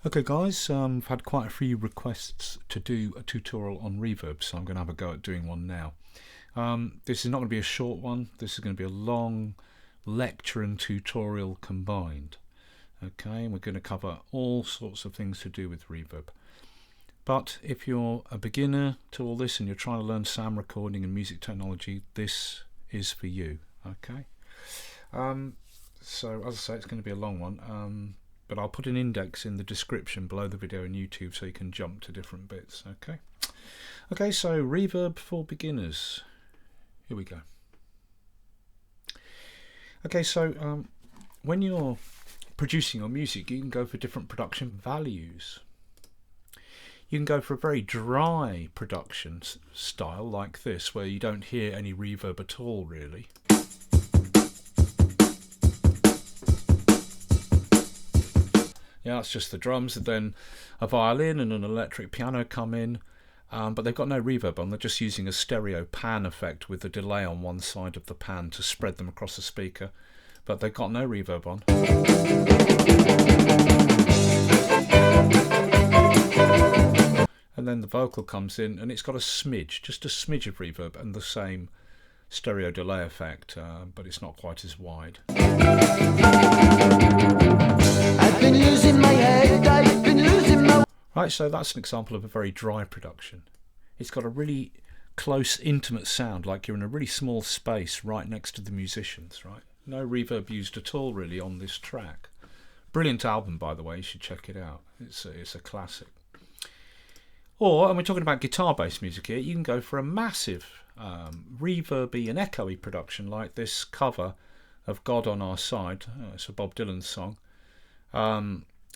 Okay guys, I've had quite a few requests to do a tutorial on reverb, so I'm going to have a go at doing one now. This is not going to be a short one, this is going to be a long lecture and tutorial combined. Okay, and we're going to cover all sorts of things to do with reverb. But if you're a beginner to all this and you're trying to learn sound recording and music technology, this is for you. Okay, so as I say, it's going to be a long one. But I'll put an index in the description below the video on YouTube so you can jump to different bits. Okay, so reverb for beginners. Here we go. Okay, so when you're producing your music, you can go for different production values. You can go for a very dry production style like this, where you don't hear any reverb at all, really. Yeah, that's just the drums, and then a violin and an electric piano come in, but they've got no reverb on. They're just using a stereo pan effect with a delay on one side of the pan to spread them across the speaker, but they've got no reverb on. And then the vocal comes in, and it's got a smidge, just a smidge of reverb and the same stereo delay effect, but it's not quite as wide. I've been losing my head, I've been losing my... Right, so that's an example of a very dry production. It's got a really close, intimate sound, like you're in a really small space right next to the musicians, right? No reverb used at all, really, on this track. Brilliant album, by the way, you should check it out. It's a classic. Or, and we're talking about guitar-based music here, you can go for a massive reverby and echoey production like this cover of God on Our Side. It's a Bob Dylan song.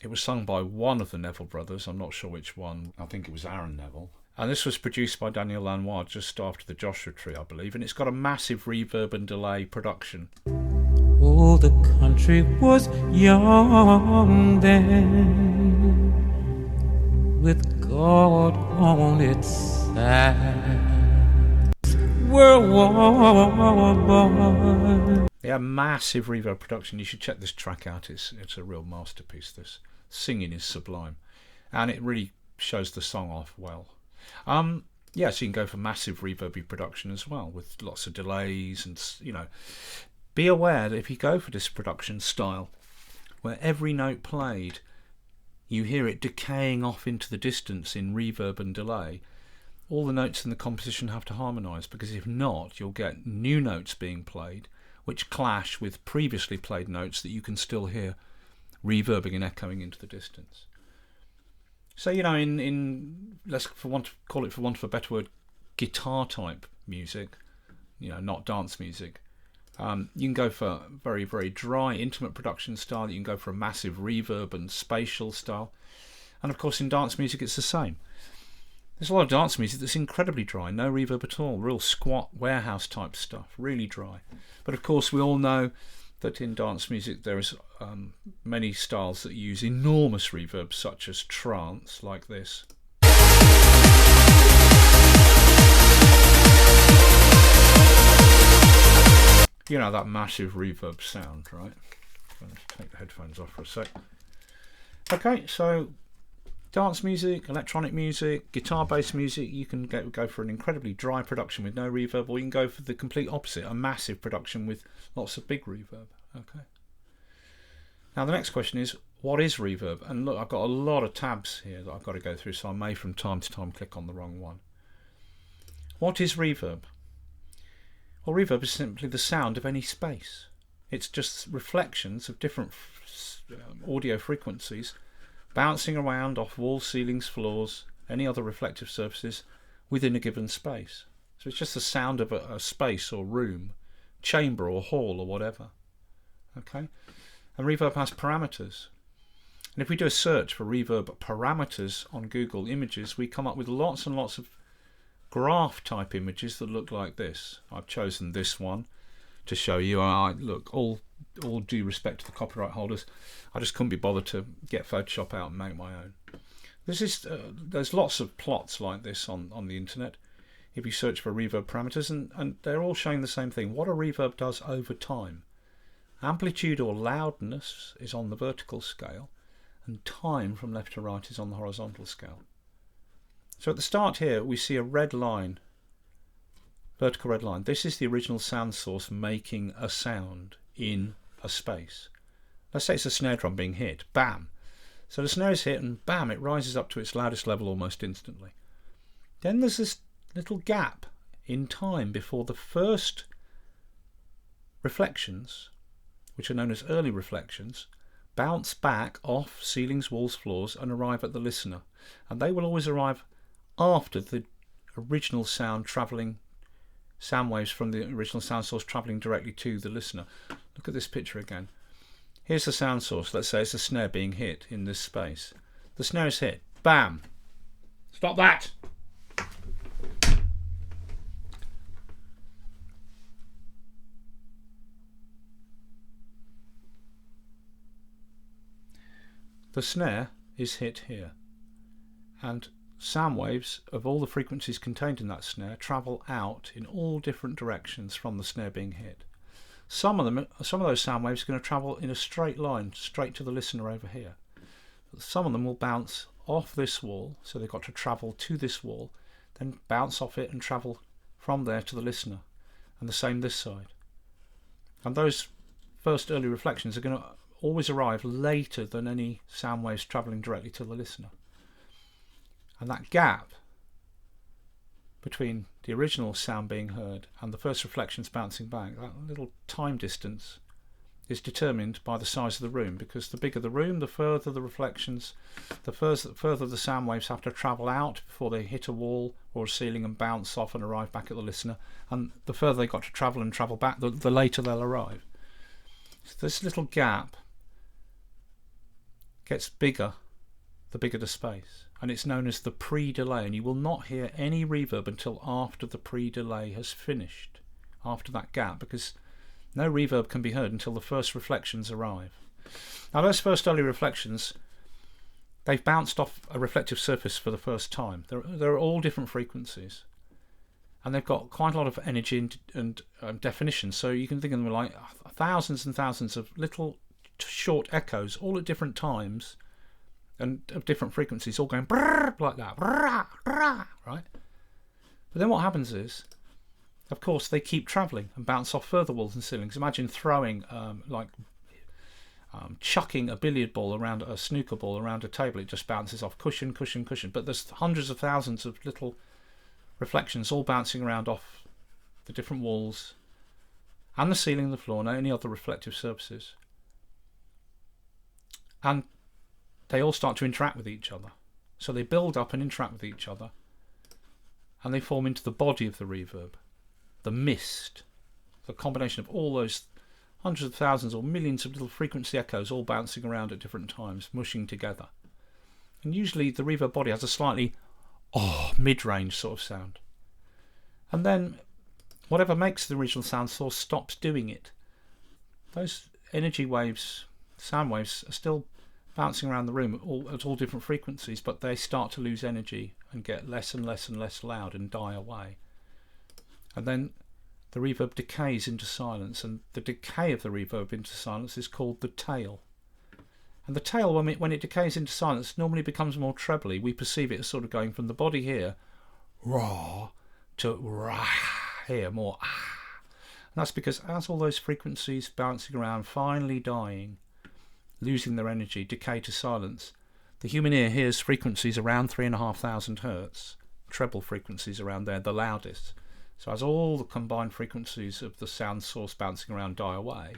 It was sung by one of the Neville brothers, I'm not sure which one, I think it was Aaron Neville. And this was produced by Daniel Lanois just after the Joshua Tree, I believe, and it's got a massive reverb and delay production. Oh, the country was young then, with God on its side. World War. Yeah, massive reverb production. You should check this track out. It's a real masterpiece. This singing is sublime, and it really shows the song off well. Yeah, so you can go for massive reverby production as well, with lots of delays, and be aware that if you go for this production style, where every note played, you hear it decaying off into the distance in reverb and delay, all the notes in the composition have to harmonise, because if not, you'll get new notes being played which clash with previously played notes that you can still hear reverbing and echoing into the distance. So, in let's call it for want of a better word, guitar type music, not dance music, you can go for very, very dry, intimate production style. You can go for a massive reverb and spatial style. And of course in dance music it's the same. There's a lot of dance music that's incredibly dry, no reverb at all, real squat warehouse type stuff, really dry. But of course we all know that in dance music there is many styles that use enormous reverb, such as trance, like this. You know, that massive reverb sound, right? I'm going to take the headphones off for a sec. Okay, so dance music, electronic music, guitar-based music, you can go for an incredibly dry production with no reverb, or you can go for the complete opposite, a massive production with lots of big reverb. Okay. Now the next question is, what is reverb? And look, I've got a lot of tabs here that I've got to go through, so I may from time to time click on the wrong one. What is reverb? Well, reverb is simply the sound of any space. It's just reflections of different audio frequencies bouncing around off walls, ceilings, floors, any other reflective surfaces within a given space. So it's just the sound of a space or room, chamber or hall or whatever. Okay? And reverb has parameters. And if we do a search for reverb parameters on Google Images, we come up with lots and lots of graph type images that look like this. I've chosen this one to show you. Look, all due respect to the copyright holders, I just couldn't be bothered to get Photoshop out and make my own. There's lots of plots like this on the internet if you search for reverb parameters, and they're all showing the same thing. What a reverb does over time. Amplitude or loudness is on the vertical scale, and time from left to right is on the horizontal scale. So at the start here we see a red line, vertical red line. This is the original sound source making a sound in a space. Let's say it's a snare drum being hit. Bam! So the snare is hit and bam, it rises up to its loudest level almost instantly. Then there's this little gap in time before the first reflections, which are known as early reflections, bounce back off ceilings, walls, floors and arrive at the listener. And they will always arrive after the original sound waves from the original sound source travelling directly to the listener. Look at this picture again. Here's the sound source. Let's say it's a snare being hit in this space. The snare is hit. Bam! Stop that! The snare is hit here, and sound waves of all the frequencies contained in that snare travel out in all different directions from the snare being hit. Some of those sound waves are going to travel in a straight line straight to the listener over here. But some of them will bounce off this wall, so they've got to travel to this wall, then bounce off it and travel from there to the listener, and the same this side. And those first early reflections are going to always arrive later than any sound waves travelling directly to the listener. And that gap between the original sound being heard and the first reflections bouncing back, that little time distance is determined by the size of the room, because the bigger the room, the further the reflections, the further the sound waves have to travel out before they hit a wall or a ceiling and bounce off and arrive back at the listener, and the further they've got to travel and travel back, the later they'll arrive. So this little gap gets bigger the bigger the space, and it's known as the pre-delay, and you will not hear any reverb until after the pre-delay has finished, after that gap, because no reverb can be heard until the first reflections arrive. Now those first early reflections, they've bounced off a reflective surface for the first time. They're all different frequencies, and they've got quite a lot of energy and definition, so you can think of them like thousands and thousands of little short echoes, all at different times and of different frequencies, all going brrr, like that, brrr, brrr, right? But then what happens is, of course, they keep travelling and bounce off further walls and ceilings. Imagine throwing, chucking a billiard ball around, a snooker ball around a table. It just bounces off cushion, cushion, cushion. But there's hundreds of thousands of little reflections all bouncing around off the different walls and the ceiling and the floor and any other reflective surfaces. And they all start to interact with each other. So they build up and interact with each other, and they form into the body of the reverb, the mist, the combination of all those hundreds of thousands or millions of little frequency echoes all bouncing around at different times, mushing together. And usually the reverb body has a slightly mid-range sort of sound. And then whatever makes the original sound source stops doing it. Those energy waves, sound waves, are still bouncing around the room at all different frequencies, but they start to lose energy and get less and less and less loud and die away. And then the reverb decays into silence, and the decay of the reverb into silence is called the tail. And the tail, when it decays into silence, normally becomes more trebly. We perceive it as sort of going from the body here, raw, to rah, here, more ah. And that's because as all those frequencies bouncing around, finally dying, losing their energy, decay to silence, the human ear hears frequencies around 3,500 hertz, treble frequencies around there, the loudest. So as all the combined frequencies of the sound source bouncing around die away,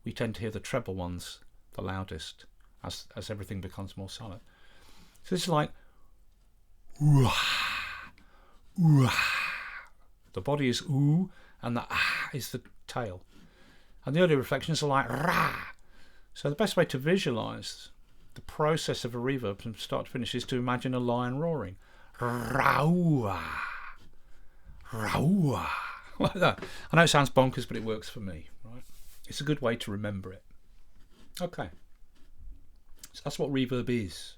we tend to hear the treble ones the loudest as everything becomes more silent. So it's like ooh, ooh. The body is ooh, and the ah is the tail. And the early reflections are like rah. So the best way to visualize the process of a reverb from start to finish is to imagine a lion roaring. Rah-ooah. Rah-ooah. Like that. I know it sounds bonkers, but it works for me. Right? It's a good way to remember it. Okay. So that's what reverb is.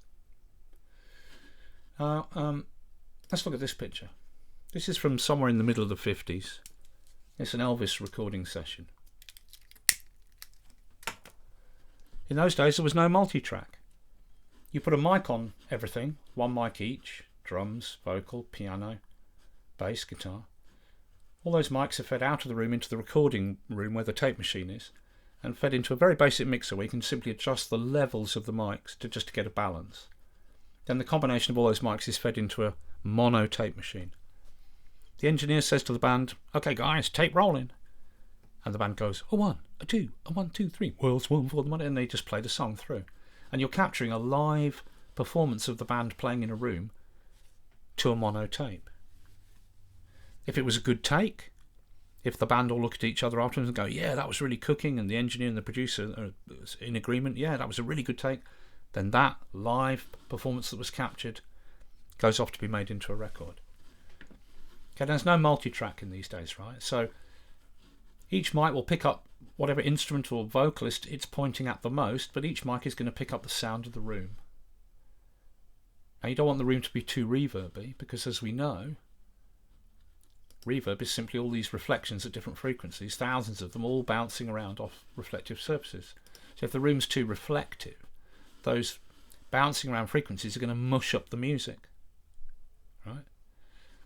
Let's look at this picture. This is from somewhere in the middle of the 50s. It's an Elvis recording session. In those days, there was no multi-track. You put a mic on everything, one mic each, drums, vocal, piano, bass, guitar. All those mics are fed out of the room into the recording room where the tape machine is, and fed into a very basic mixer where you can simply adjust the levels of the mics to get a balance. Then the combination of all those mics is fed into a mono tape machine. The engineer says to the band, "Okay guys, tape rolling." And the band goes, "A 1, a 2, a 1, 2, 3, world's one for the money," and they just play the song through. And you're capturing a live performance of the band playing in a room to a mono tape. If it was a good take, if the band all look at each other afterwards and go, "Yeah, that was really cooking," and the engineer and the producer are in agreement, "Yeah, that was a really good take," then that live performance that was captured goes off to be made into a record. Okay, there's no multi-track in these days, right? So each mic will pick up whatever instrument or vocalist it's pointing at the most, but each mic is going to pick up the sound of the room. Now you don't want the room to be too reverby, because as we know, reverb is simply all these reflections at different frequencies, thousands of them all bouncing around off reflective surfaces. So if the room's too reflective, those bouncing around frequencies are going to mush up the music, right?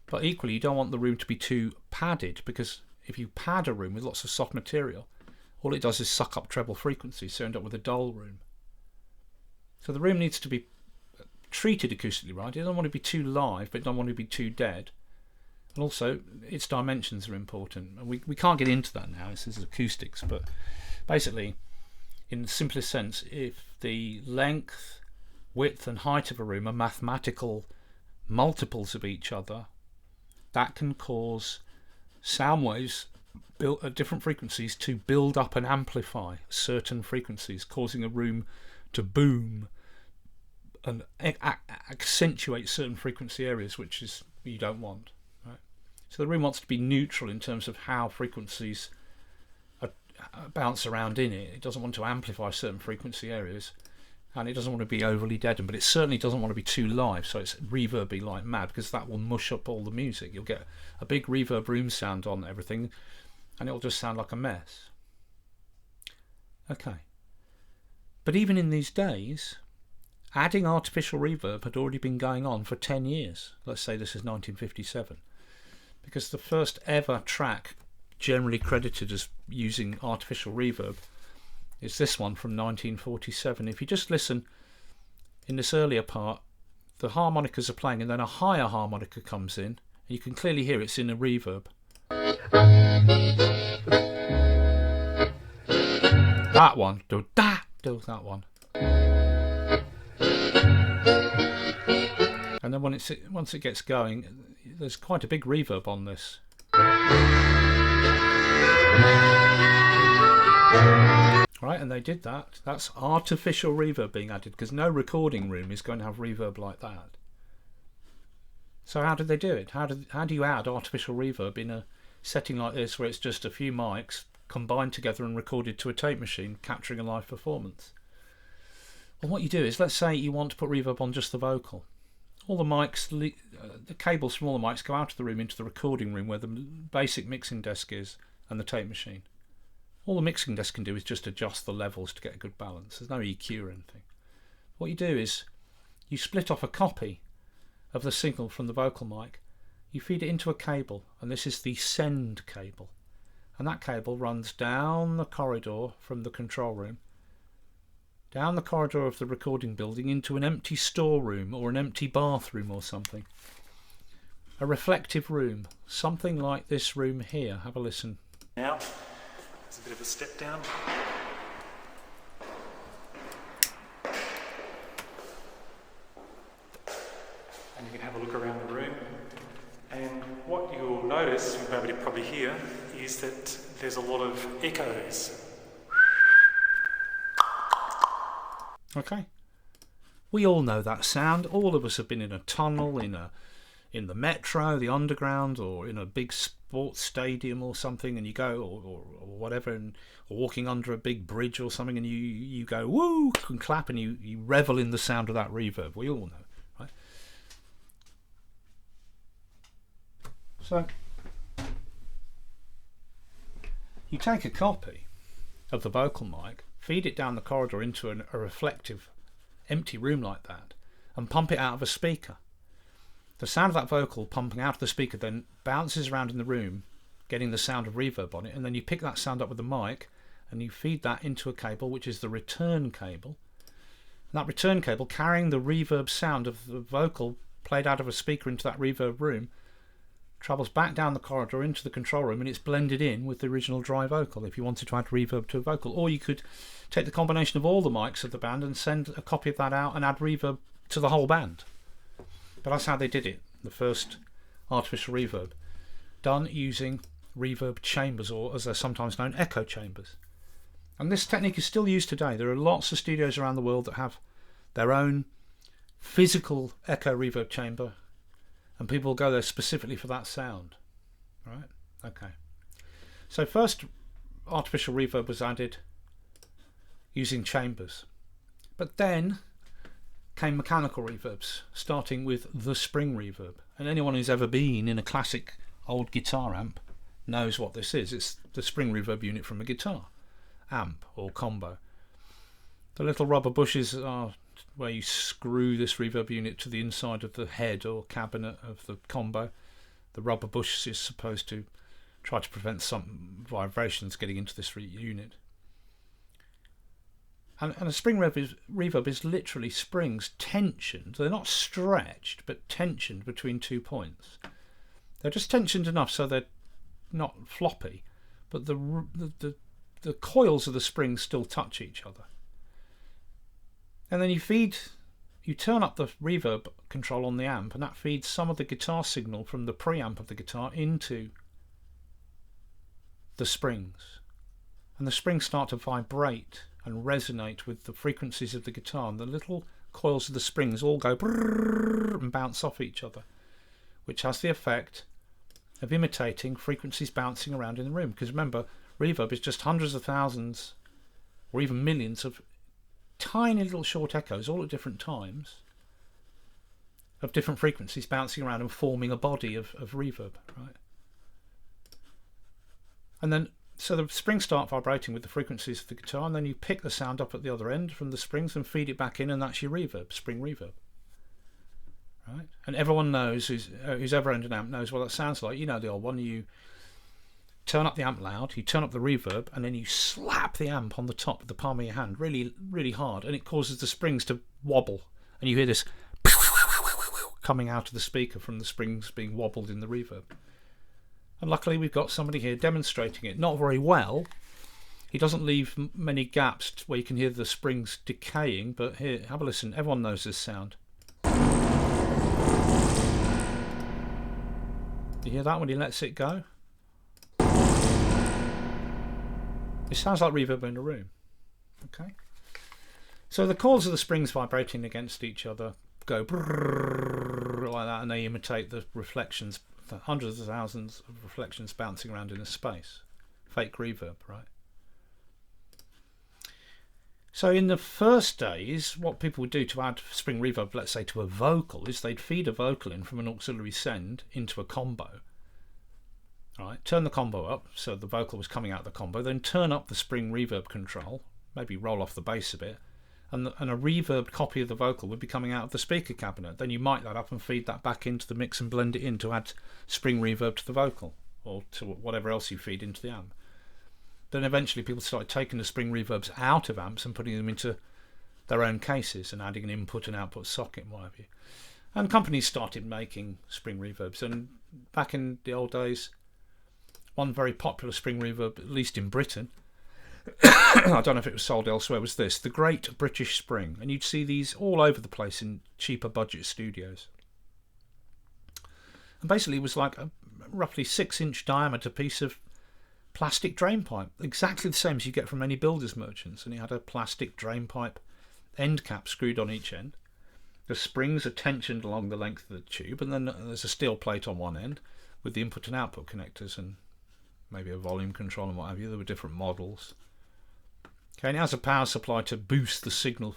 But equally, you don't want the room to be too padded, because if you pad a room with lots of soft material, all it does is suck up treble frequencies, so you end up with a dull room. So the room needs to be treated acoustically right. It doesn't want to be too live, but it doesn't want to be too dead. And also, its dimensions are important. And we can't get into that now, this is acoustics, but basically, in the simplest sense, if the length, width and height of a room are mathematical multiples of each other, that can cause sound waves built at different frequencies to build up and amplify certain frequencies, causing a room to boom and accentuate certain frequency areas, which is you don't want. Right? So the room wants to be neutral in terms of how frequencies bounce around in it. It doesn't want to amplify certain frequency areas, and it doesn't want to be overly deadened, but it certainly doesn't want to be too live, so it's reverby like mad, because that will mush up all the music. You'll get a big reverb room sound on everything, and it'll just sound like a mess. Okay. But even in these days, adding artificial reverb had already been going on for 10 years. Let's say this is 1957. Because the first ever track generally credited as using artificial reverb is this one from 1947. If you just listen, in this earlier part, the harmonicas are playing and then a higher harmonica comes in, and you can clearly hear it's in a reverb. That one, do that one. And then once it gets going, there's quite a big reverb on this. Right, and they did that. That's artificial reverb being added, because no recording room is going to have reverb like that. So how did they do it? How do you add artificial reverb in a setting like this, where it's just a few mics combined together and recorded to a tape machine, capturing a live performance? Well, what you do is, let's say you want to put reverb on just the vocal. All the mics, the cables from all the mics go out of the room into the recording room where the basic mixing desk is and the tape machine. All the mixing desk can do is just adjust the levels to get a good balance. There's no EQ or anything. What you do is you split off a copy of the signal from the vocal mic, you feed it into a cable, and this is the send cable. And that cable runs down the corridor from the control room, down the corridor of the recording building into an empty storeroom or an empty bathroom or something. A reflective room, something like this room here. Have a listen. Now, it's a bit of a step down. And you can have a look around the room. And what you'll notice, you'll be able to probably hear, is that there's a lot of echoes. Okay. We all know that sound. All of us have been in a tunnel, in the metro, the underground, or in a big sports stadium or something, and you go, or whatever, or walking under a big bridge or something, and you go, woo, and clap, and you revel in the sound of that reverb. We all know, right? So, you take a copy of the vocal mic, feed it down the corridor into a reflective empty room like that and pump it out of a speaker. The sound of that vocal pumping out of the speaker then bounces around in the room, getting the sound of reverb on it, and then you pick that sound up with the mic and you feed that into a cable, which is the return cable. And that return cable, carrying the reverb sound of the vocal played out of a speaker into that reverb room, travels back down the corridor into the control room, and it's blended in with the original dry vocal if you wanted to add reverb to a vocal. Or you could take the combination of all the mics of the band and send a copy of that out and add reverb to the whole band. But that's how they did it, the first artificial reverb, done using reverb chambers, or as they're sometimes known, echo chambers. And this technique is still used today. There are lots of studios around the world that have their own physical echo reverb chamber, and people go there specifically for that sound. Right? Okay. So first artificial reverb was added using chambers, but then came mechanical reverbs, starting with the spring reverb. And anyone who's ever been in a classic old guitar amp knows what this is. It's the spring reverb unit from a guitar amp or combo. The little rubber bushes are where you screw this reverb unit to the inside of the head or cabinet of the combo. The rubber bush is supposed to try to prevent some vibrations getting into this unit. And a spring reverb is literally springs tensioned. They're not stretched, but tensioned between 2 points. They're just tensioned enough so they're not floppy, but the coils of the springs still touch each other. And then you turn up the reverb control on the amp, and that feeds some of the guitar signal from the preamp of the guitar into the springs. And the springs start to vibrate and resonate with the frequencies of the guitar, and the little coils of the springs all go brrrr and bounce off each other, which has the effect of imitating frequencies bouncing around in the room. Because remember, reverb is just hundreds of thousands or even millions of tiny little short echoes all at different times of different frequencies bouncing around and forming a body of reverb, right? And then so the springs start vibrating with the frequencies of the guitar, and then you pick the sound up at the other end from the springs and feed it back in, and that's your reverb, spring reverb. Right? And everyone knows, who's ever owned an amp knows what that sounds like. You know the old one. You turn up the amp loud, you turn up the reverb, and then you slap the amp on the top with the palm of your hand really, really hard, and it causes the springs to wobble, and you hear this coming out of the speaker from the springs being wobbled in the reverb. And luckily we've got somebody here demonstrating it. Not very well. He doesn't leave many gaps where you can hear the springs decaying, but here, have a listen. Everyone knows this sound. You hear that when he lets it go? It sounds like reverb in a room. Okay. So the coils of the springs vibrating against each other go brrrr like that, and they imitate the reflections, the hundreds of thousands of reflections bouncing around in a space. Fake reverb, right? So in the first days, what people would do to add spring reverb, let's say to a vocal, is they'd feed a vocal in from an auxiliary send into a combo. Right, turn the combo up so the vocal was coming out of the combo, then turn up the spring reverb control, maybe roll off the bass a bit, and a reverbed copy of the vocal would be coming out of the speaker cabinet. Then you mic that up and feed that back into the mix and blend it in to add spring reverb to the vocal, or to whatever else you feed into the amp. Then eventually people started taking the spring reverbs out of amps and putting them into their own cases and adding an input and output socket and what have you. And companies started making spring reverbs, and back in the old days, one very popular spring reverb, at least in Britain, I don't know if it was sold elsewhere, was this, the Great British Spring. And you'd see these all over the place in cheaper budget studios. And basically it was like a roughly 6-inch diameter piece of plastic drain pipe, exactly the same as you get from any builder's merchants. And it had a plastic drain pipe end cap screwed on each end. The springs are tensioned along the length of the tube, and then there's a steel plate on one end with the input and output connectors and maybe a volume control and what have you. There were different models. Okay, and it has a power supply to boost the signal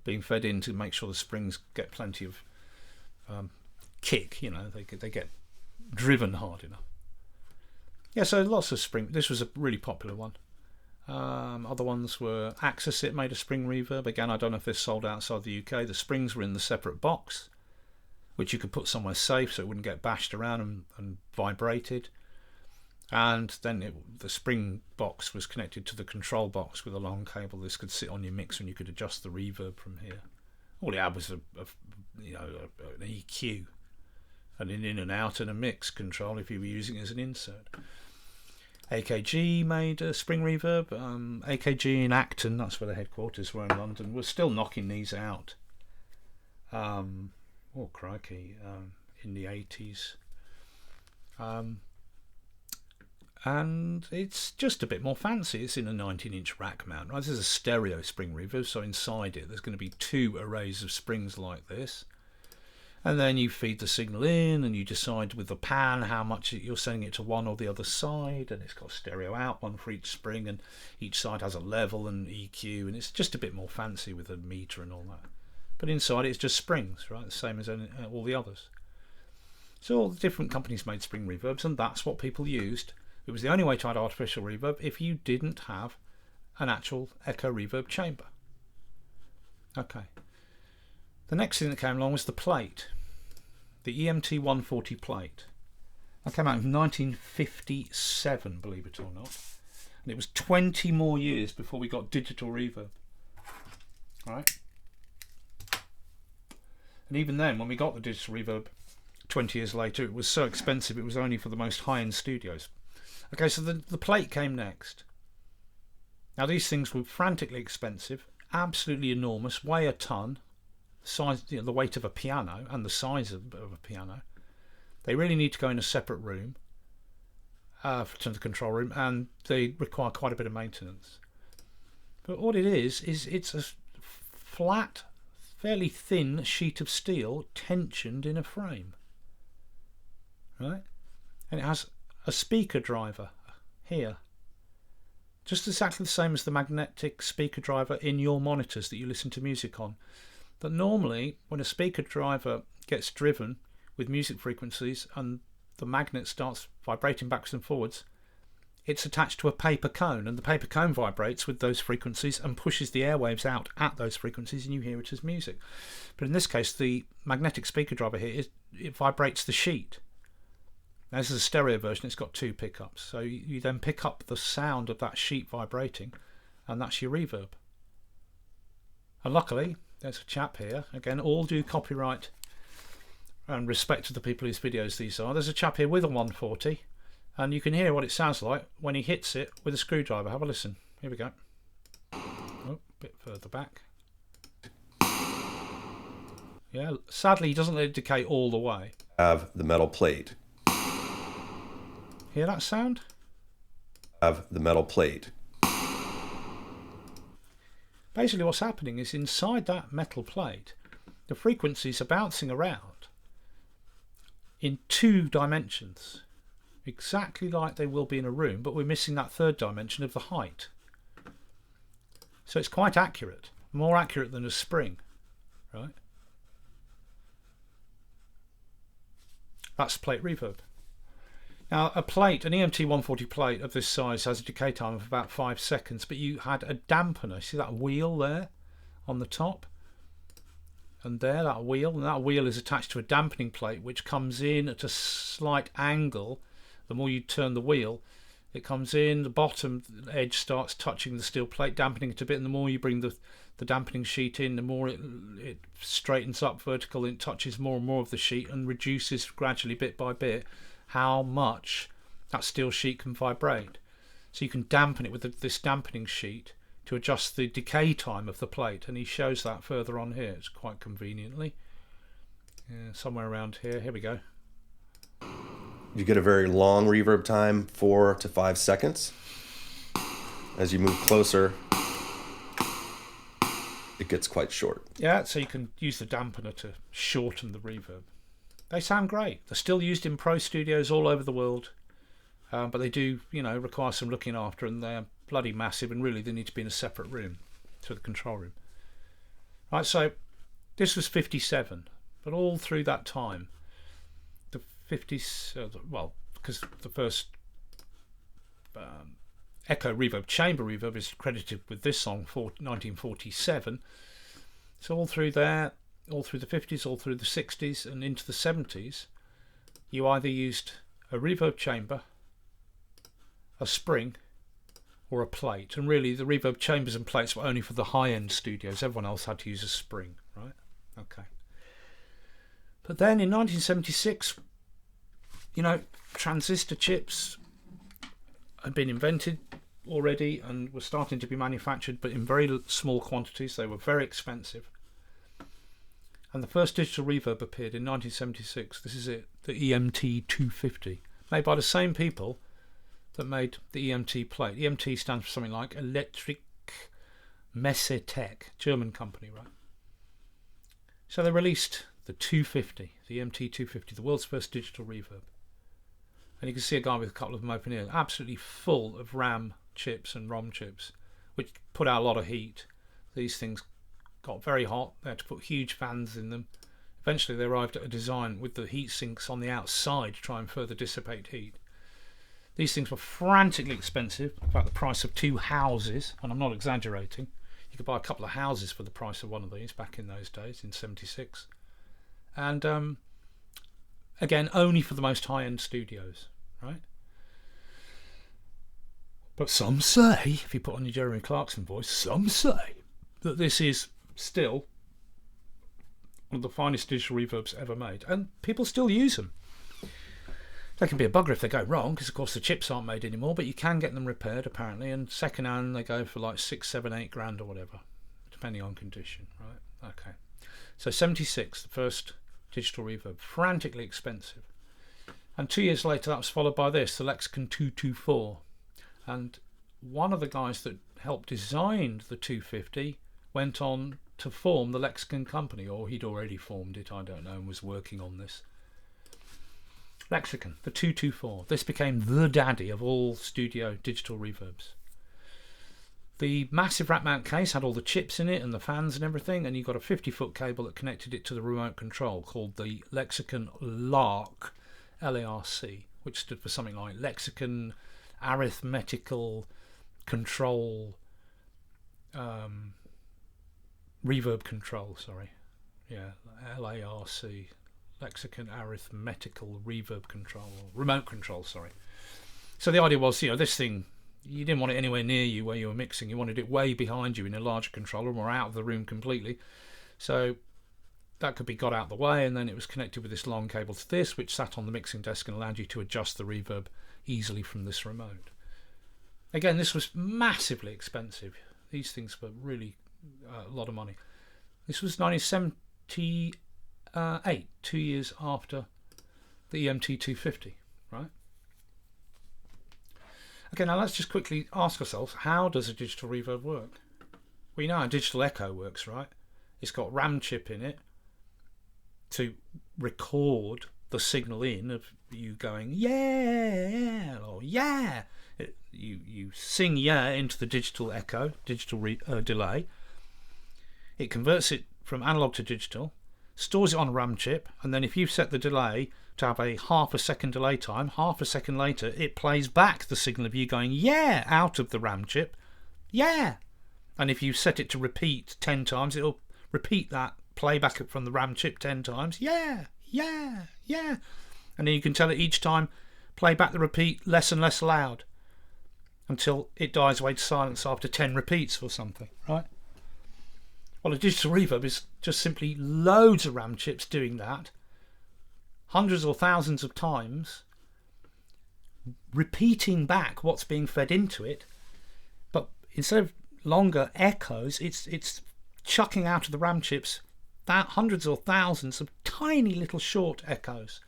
being fed in to make sure the springs get plenty of kick. You know, they get driven hard enough. Yeah, so lots of spring. This was a really popular one. Other ones were Access It made a spring reverb. Again, I don't know if this sold outside the UK. The springs were in the separate box, which you could put somewhere safe so it wouldn't get bashed around and vibrated. And then the spring box was connected to the control box with a long cable. This could sit on your mix and you could adjust the reverb from here. All it had was an EQ and an in and out and a mix control if you were using it as an insert. AKG made a spring reverb. AKG in Acton, that's where the headquarters were in London, was still knocking these out. Oh crikey, in the 80s. And it's just a bit more fancy. It's in a 19-inch rack mount. Right? This is a stereo spring reverb, so inside it there's going to be 2 arrays of springs like this. And then you feed the signal in and you decide with the pan how much you're sending it to one or the other side, and it's got stereo out, one for each spring, and each side has a level and EQ, and it's just a bit more fancy with a meter and all that. But inside it's just springs, right? The same as all the others. So all the different companies made spring reverbs, and that's what people used. It was the only way to add artificial reverb if you didn't have an actual echo reverb chamber. Okay. The next thing that came along was the plate. The EMT 140 plate. That came out in 1957, believe it or not. And it was 20 more years before we got digital reverb. Right? And even then, when we got the digital reverb 20 years later, it was so expensive it was only for the most high-end studios. Okay, so the plate came next. Now these things were frantically expensive, absolutely enormous, weigh a ton, size, the weight of a piano and the size of a piano. They really need to go in a separate room to the control room, and they require quite a bit of maintenance. But what it is it's a flat, fairly thin sheet of steel tensioned in a frame, right? And it has a speaker driver here, just exactly the same as the magnetic speaker driver in your monitors that you listen to music on. But normally when a speaker driver gets driven with music frequencies and the magnet starts vibrating backwards and forwards, it's attached to a paper cone, and the paper cone vibrates with those frequencies and pushes the airwaves out at those frequencies, and you hear it as music. But in this case, the magnetic speaker driver here, it vibrates the sheet. Now, this is a stereo version, it's got 2 pickups, so you then pick up the sound of that sheet vibrating, and that's your reverb. And luckily there's a chap here, again all due copyright and respect to the people whose videos these are. There's a chap here with a 140, and you can hear what it sounds like when he hits it with a screwdriver. Have a listen. Here we go. Oh, a bit further back. Yeah, sadly he doesn't let it decay all the way. Have the metal plate. Hear that sound? Have the metal plate. Basically what's happening is inside that metal plate, the frequencies are bouncing around in 2 dimensions, exactly like they will be in a room, but we're missing that 3rd dimension of the height. So it's quite accurate, more accurate than a spring, right? That's plate reverb. Now a plate, an EMT 140 plate of this size has a decay time of about 5 seconds, but you had a dampener. See that wheel there on the top? And there, that wheel is attached to a dampening plate which comes in at a slight angle. The more you turn the wheel, it comes in, the bottom edge starts touching the steel plate, dampening it a bit, and the more you bring the dampening sheet in, the more it straightens up vertical, and it touches more and more of the sheet and reduces gradually, bit by bit, how much that steel sheet can vibrate. So you can dampen it with this dampening sheet to adjust the decay time of the plate, and he shows that further on here. It's quite conveniently somewhere around here. Here we go. You get a very long reverb time, 4 to 5 seconds. As you move closer, it gets quite short. Yeah, so you can use the dampener to shorten the reverb. They sound great. They're still used in pro studios all over the world, but they do, require some looking after, and they're bloody massive, and really they need to be in a separate room to the control room. Right, so this was 57, but all through that time, the 50s, well, because the first echo reverb, chamber reverb is credited with this song for 1947. So all through there, all through the 50s, all through the 60s and into the 70s, you either used a reverb chamber, a spring, or a plate. And really the reverb chambers and plates were only for the high-end studios. Everyone else had to use a spring, right? Okay. But then in 1976, you know, transistor chips had been invented already and were starting to be manufactured, but in very small quantities. They were very expensive. And the first digital reverb appeared in 1976. This is it, the EMT 250, made by the same people that made the EMT plate. EMT stands for something like Electric Messetech, German company, right? So they released the 250, the EMT 250, the world's first digital reverb. And you can see a guy with a couple of them open here, absolutely full of RAM chips and ROM chips, which put out a lot of heat. These things got very hot. They had to put huge fans in them. Eventually they arrived at a design with the heat sinks on the outside to try and further dissipate heat. These things were frantically expensive, about the price of 2 houses, and I'm not exaggerating. You could buy a couple of houses for the price of one of these back in those days, in 76. And again, only for the most high-end studios, right? But some say, if you put on your Jeremy Clarkson voice, some say that this is still one of the finest digital reverbs ever made, and people still use them. They can be a bugger if they go wrong, because of course the chips aren't made anymore, but you can get them repaired apparently, and second hand they go for like 6, 7, 8 grand or whatever, depending on condition, right? Okay. So 76, the first digital reverb, frantically expensive. And 2 years later that was followed by this, the Lexicon 224. And one of the guys that helped design the 250 went on to form the Lexicon company, or he'd already formed it, I don't know, and was working on this. Lexicon, the 224. This became the daddy of all studio digital reverbs. The massive rack mount case had all the chips in it and the fans and everything, and you got a 50-foot cable that connected it to the remote control called the Lexicon LARC, L-A-R-C, which stood for something like Lexicon Arithmetical Control Reverb Control, sorry. Yeah, L-A-R-C. Lexicon Arithmetical Reverb Control, Remote Control, sorry. So the idea was, you know, this thing, you didn't want it anywhere near you where you were mixing. You wanted it way behind you in a larger controller or out of the room completely. So that could be got out of the way, and then it was connected with this long cable to this, which sat on the mixing desk and allowed you to adjust the reverb easily from this remote. Again, this was massively expensive. These things were really a lot of money. This was 1978, 2 years after the EMT 250, right? Okay, now let's just quickly ask ourselves, how does a digital reverb work? We know how digital echo works, right? It's got RAM chip in it to record the signal in of you going yeah or yeah. You sing yeah into the digital echo, digital delay. It converts it from analog to digital, stores it on a RAM chip, and then if you set the delay to have a half a second delay time, half a second later it plays back the signal of you going yeah out of the RAM chip, yeah. And if you set it to repeat 10 times, it'll repeat that playback from the RAM chip 10 times, yeah, yeah, yeah. And then you can tell it each time, play back the repeat less and less loud until it dies away to silence after 10 repeats or something, right? Well, a digital reverb is just simply loads of RAM chips doing that, hundreds or thousands of times, repeating back what's being fed into it, but instead of longer echoes, it's chucking out of the RAM chips hundreds or thousands of tiny little short echoes,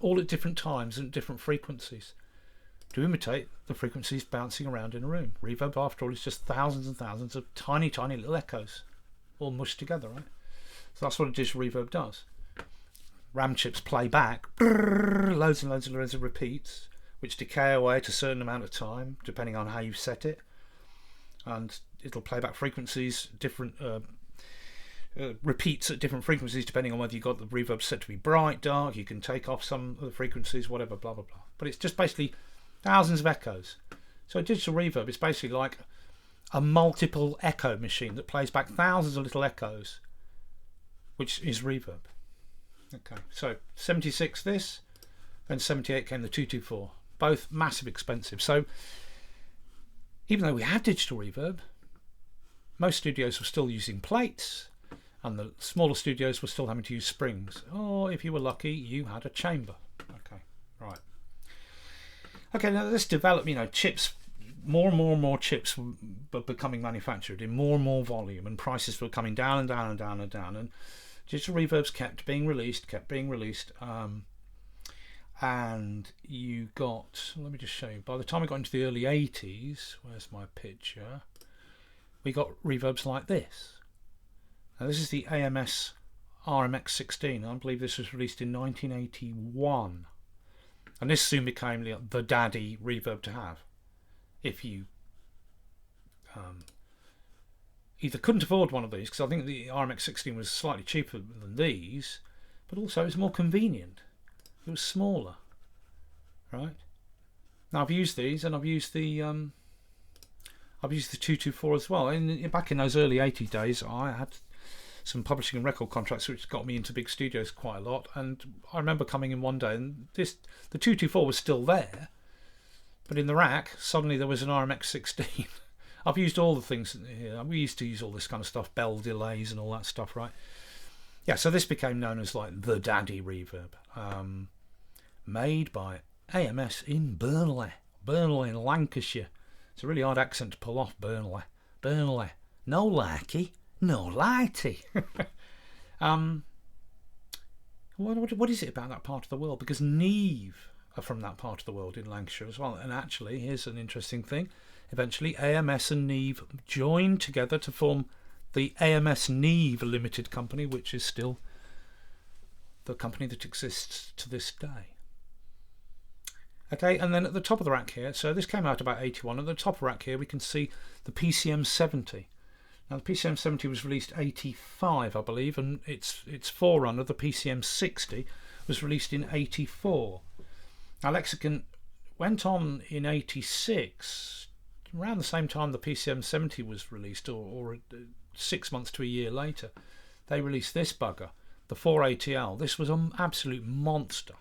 all at different times and different frequencies, to imitate the frequencies bouncing around in a room. Reverb, after all, is just thousands and thousands of tiny little echoes, all mushed together, right? So that's what a digital reverb does. RAM chips play back loads and loads and loads of repeats, which decay away at a certain amount of time, depending on how you set it, and it'll play back frequencies, different repeats at different frequencies, depending on whether you've got the reverb set to be bright, dark. You can take off some of the frequencies, whatever, blah blah blah. But it's just basically thousands of echoes. So a digital reverb is basically like a multiple echo machine that plays back thousands of little echoes, which is reverb. Okay, so 76 this, then 78 came the 224, both massive expensive. So even though we had digital reverb, most studios were still using plates, and the smaller studios were still having to use springs. Or if you were lucky, you had a chamber. Okay, right. Okay, now this developed, chips, more and more chips were becoming manufactured in more and more volume, and prices were coming down and down and down and down, and digital reverbs kept being released, and you got, let me just show you, by the time we got into the early 80s, where's my picture, we got reverbs like this. Now this is the AMS RMX16. I believe this was released in 1981, and this soon became the daddy reverb to have if you either couldn't afford one of these, because I think the RMX16 was slightly cheaper than these, but also it was more convenient. It was smaller, right? Now I've used these, and I've used the 224 as well. Back in those early 80 days, I had some publishing and record contracts which got me into big studios quite a lot, and I remember coming in one day and the 224 was still there, but in the rack suddenly there was an RMX16. I've used all the things here. We used to use all this kind of stuff, bell delays and all that stuff, right? Yeah, so this became known as like the daddy reverb, made by AMS in Burnley in Lancashire. It's a really hard accent to pull off, Burnley. No likey, no lighty. What is it about that part of the world? Because Neve are from that part of the world in Lancashire as well. And actually, here's an interesting thing. Eventually, AMS and Neve joined together to form the AMS Neve Limited Company, which is still the company that exists to this day. Okay, and then at the top of the rack here, so this came out about 81. At the top of the rack here, we can see the PCM 70. Now, the PCM 70 was released 85, I believe, and its forerunner, the PCM 60, was released in 84. Now, Lexicon went on in 86, around the same time the PCM 70 was released, or 6 months to a year later. They released this bugger, the 4ATL. This was an absolute monster.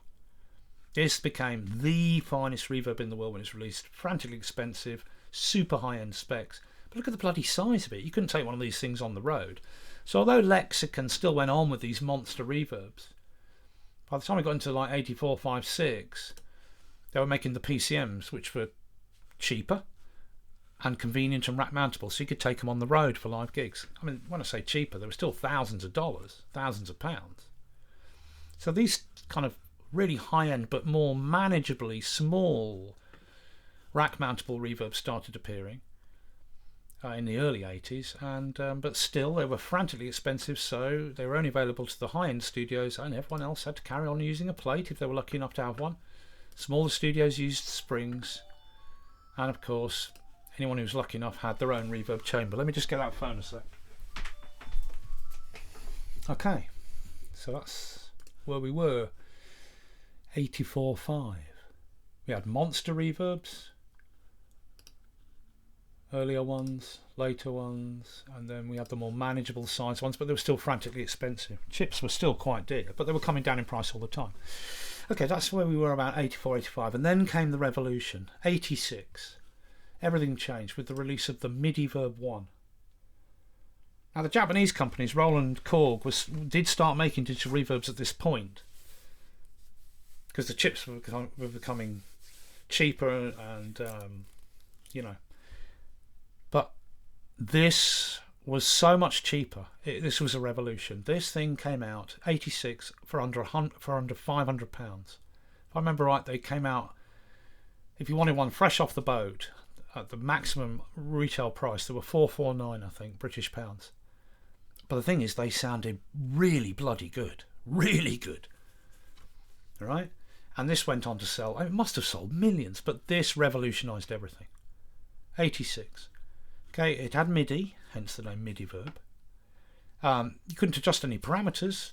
This became the finest reverb in the world when it was released. Frantically expensive, super high-end specs. But look at the bloody size of it. You couldn't take one of these things on the road. So although Lexicon still went on with these monster reverbs, by the time we got into like 84, 5, 6, they were making the PCMs, which were cheaper and convenient and rack mountable, so you could take them on the road for live gigs. I mean, when I say cheaper, they were still thousands of dollars, thousands of pounds. So these kind of really high-end but more manageably small rack-mountable reverbs started appearing in the early 80s, and but still they were frantically expensive, so they were only available to the high-end studios, and everyone else had to carry on using a plate if they were lucky enough to have one. Smaller studios used springs, and of course anyone who was lucky enough had their own reverb chamber. Let me just get that phone a sec. Okay, so that's where we were. 84.5. We had monster reverbs, earlier ones, later ones, and then we had the more manageable size ones, but they were still frantically expensive. Chips were still quite dear, but they were coming down in price all the time. Okay, that's where we were about 84, 85, and then came the revolution. 86. Everything changed with the release of the MIDI Verb 1. Now the Japanese companies, Roland Korg, did start making digital reverbs at this point, because the chips were becoming cheaper, and but this was so much cheaper. This was a revolution. This thing came out 86 for under £500. If I remember right, they came out, if you wanted one fresh off the boat at the maximum retail price, they were £449, I think, British pounds. But the thing is, they sounded really bloody good, really good. All right. And this went on to sell, it must have sold millions, but this revolutionised everything. 86. Okay, it had MIDI, hence the name MIDI Verb. You couldn't adjust any parameters,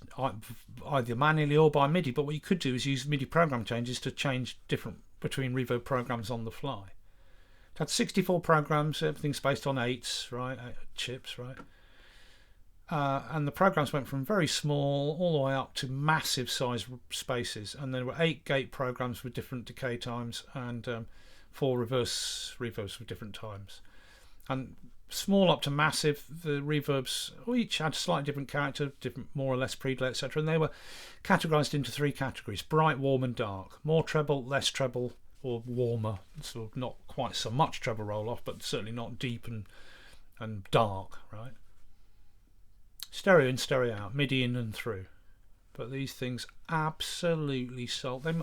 either manually or by MIDI, but what you could do is use MIDI program changes to change different between reverb programs on the fly. It Had 64 programs, everything's based on 8s, right? Chips, right? And the programs went from very small all the way up to massive size spaces. And there were 8 gate programs with different decay times and 4 reverse reverbs with different times. And small up to massive, the reverbs each had slightly different character, different, more or less pre-delay, etc. And they were categorized into 3 categories: bright, warm, and dark. More treble, less treble, or warmer. Sort of not quite so much treble roll off, but certainly not deep and dark, right? Stereo in, stereo out, MIDI in and through. But these things absolutely sold. They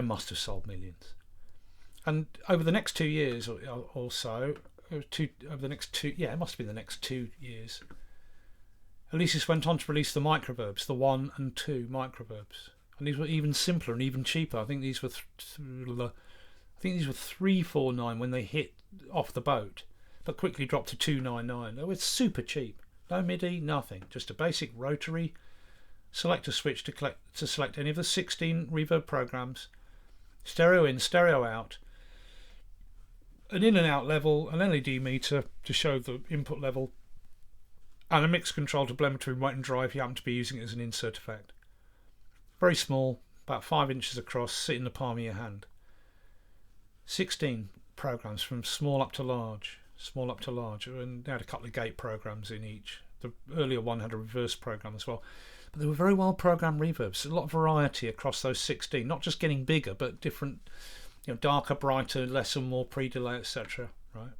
must have sold millions. And over the next 2 years or so, it must have been the next 2 years, Alesis went on to release the microverbs, the 1 and 2 microverbs, and these were even simpler and even cheaper. I think these were $349 when they hit off the boat, but quickly dropped to $299. They were super cheap. No MIDI, nothing. Just a basic rotary selector switch to select any of the 16 reverb programs, stereo in, stereo out, an in and out level, an LED meter to show the input level, and a mix control to blend between wet and dry if you happen to be using it as an insert effect. Very small, about 5 inches across, sit in the palm of your hand. 16 programs from small up to large, and they had a couple of gate programs in each. The earlier one had a reverse program as well, but they were very well programmed reverbs. A lot of variety across those 16, not just getting bigger, but different, darker, brighter, less or more pre-delay, etc. Right?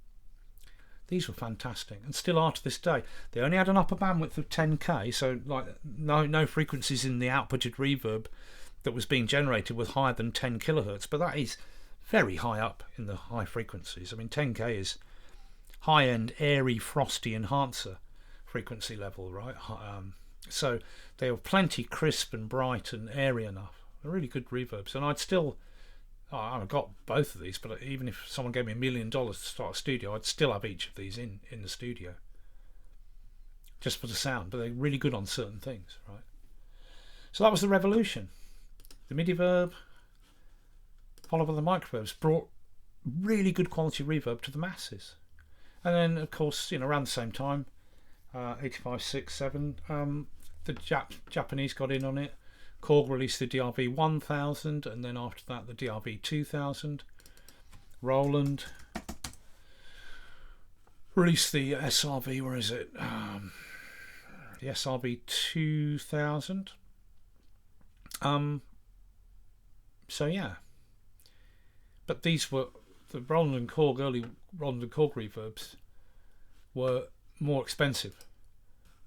These were fantastic and still are to this day. They only had an upper bandwidth of 10k, so like no frequencies in the outputted reverb that was being generated was higher than 10 kilohertz, but that is very high up in the high frequencies. I mean, 10k is high-end, airy, frosty enhancer frequency level, right? So they were plenty crisp and bright and airy enough. They're really good reverbs, and I've got both of these, but even if someone gave me $1 million to start a studio, I'd still have each of these in the studio, just for the sound. But they're really good on certain things, right? So that was the revolution. The MIDI verb, followed by the microverbs, brought really good quality reverb to the masses. And then, of course, around the same time, 85, 6, 7, the Japanese got in on it. Korg released the DRV 1000, and then after that the DRV 2000. Roland released the SRV, where is it? The SRV 2000. So yeah. But these were the Roland and Korg, early Roland and Korg reverbs were more expensive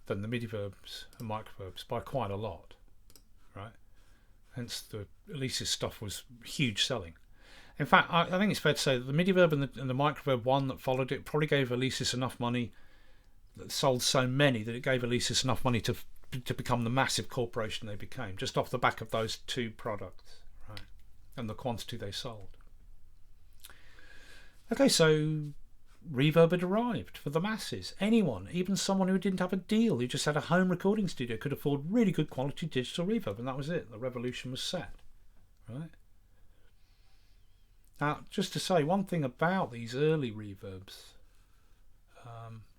than the MIDI verbs and microverbs by quite a lot, right? Hence the Alesis stuff was huge selling. In fact, I think it's fair to say that the MIDI verb and the microverb one that followed it probably gave Alesis enough money, that sold so many that it gave Alesis enough money to become the massive corporation they became, just off the back of those 2 products, right? And the quantity they sold. Okay, so reverb had arrived for the masses. Anyone, even someone who didn't have a deal, who just had a home recording studio, could afford really good quality digital reverb, and that was it. The revolution was set, right? Now, just to say one thing about these early reverbs,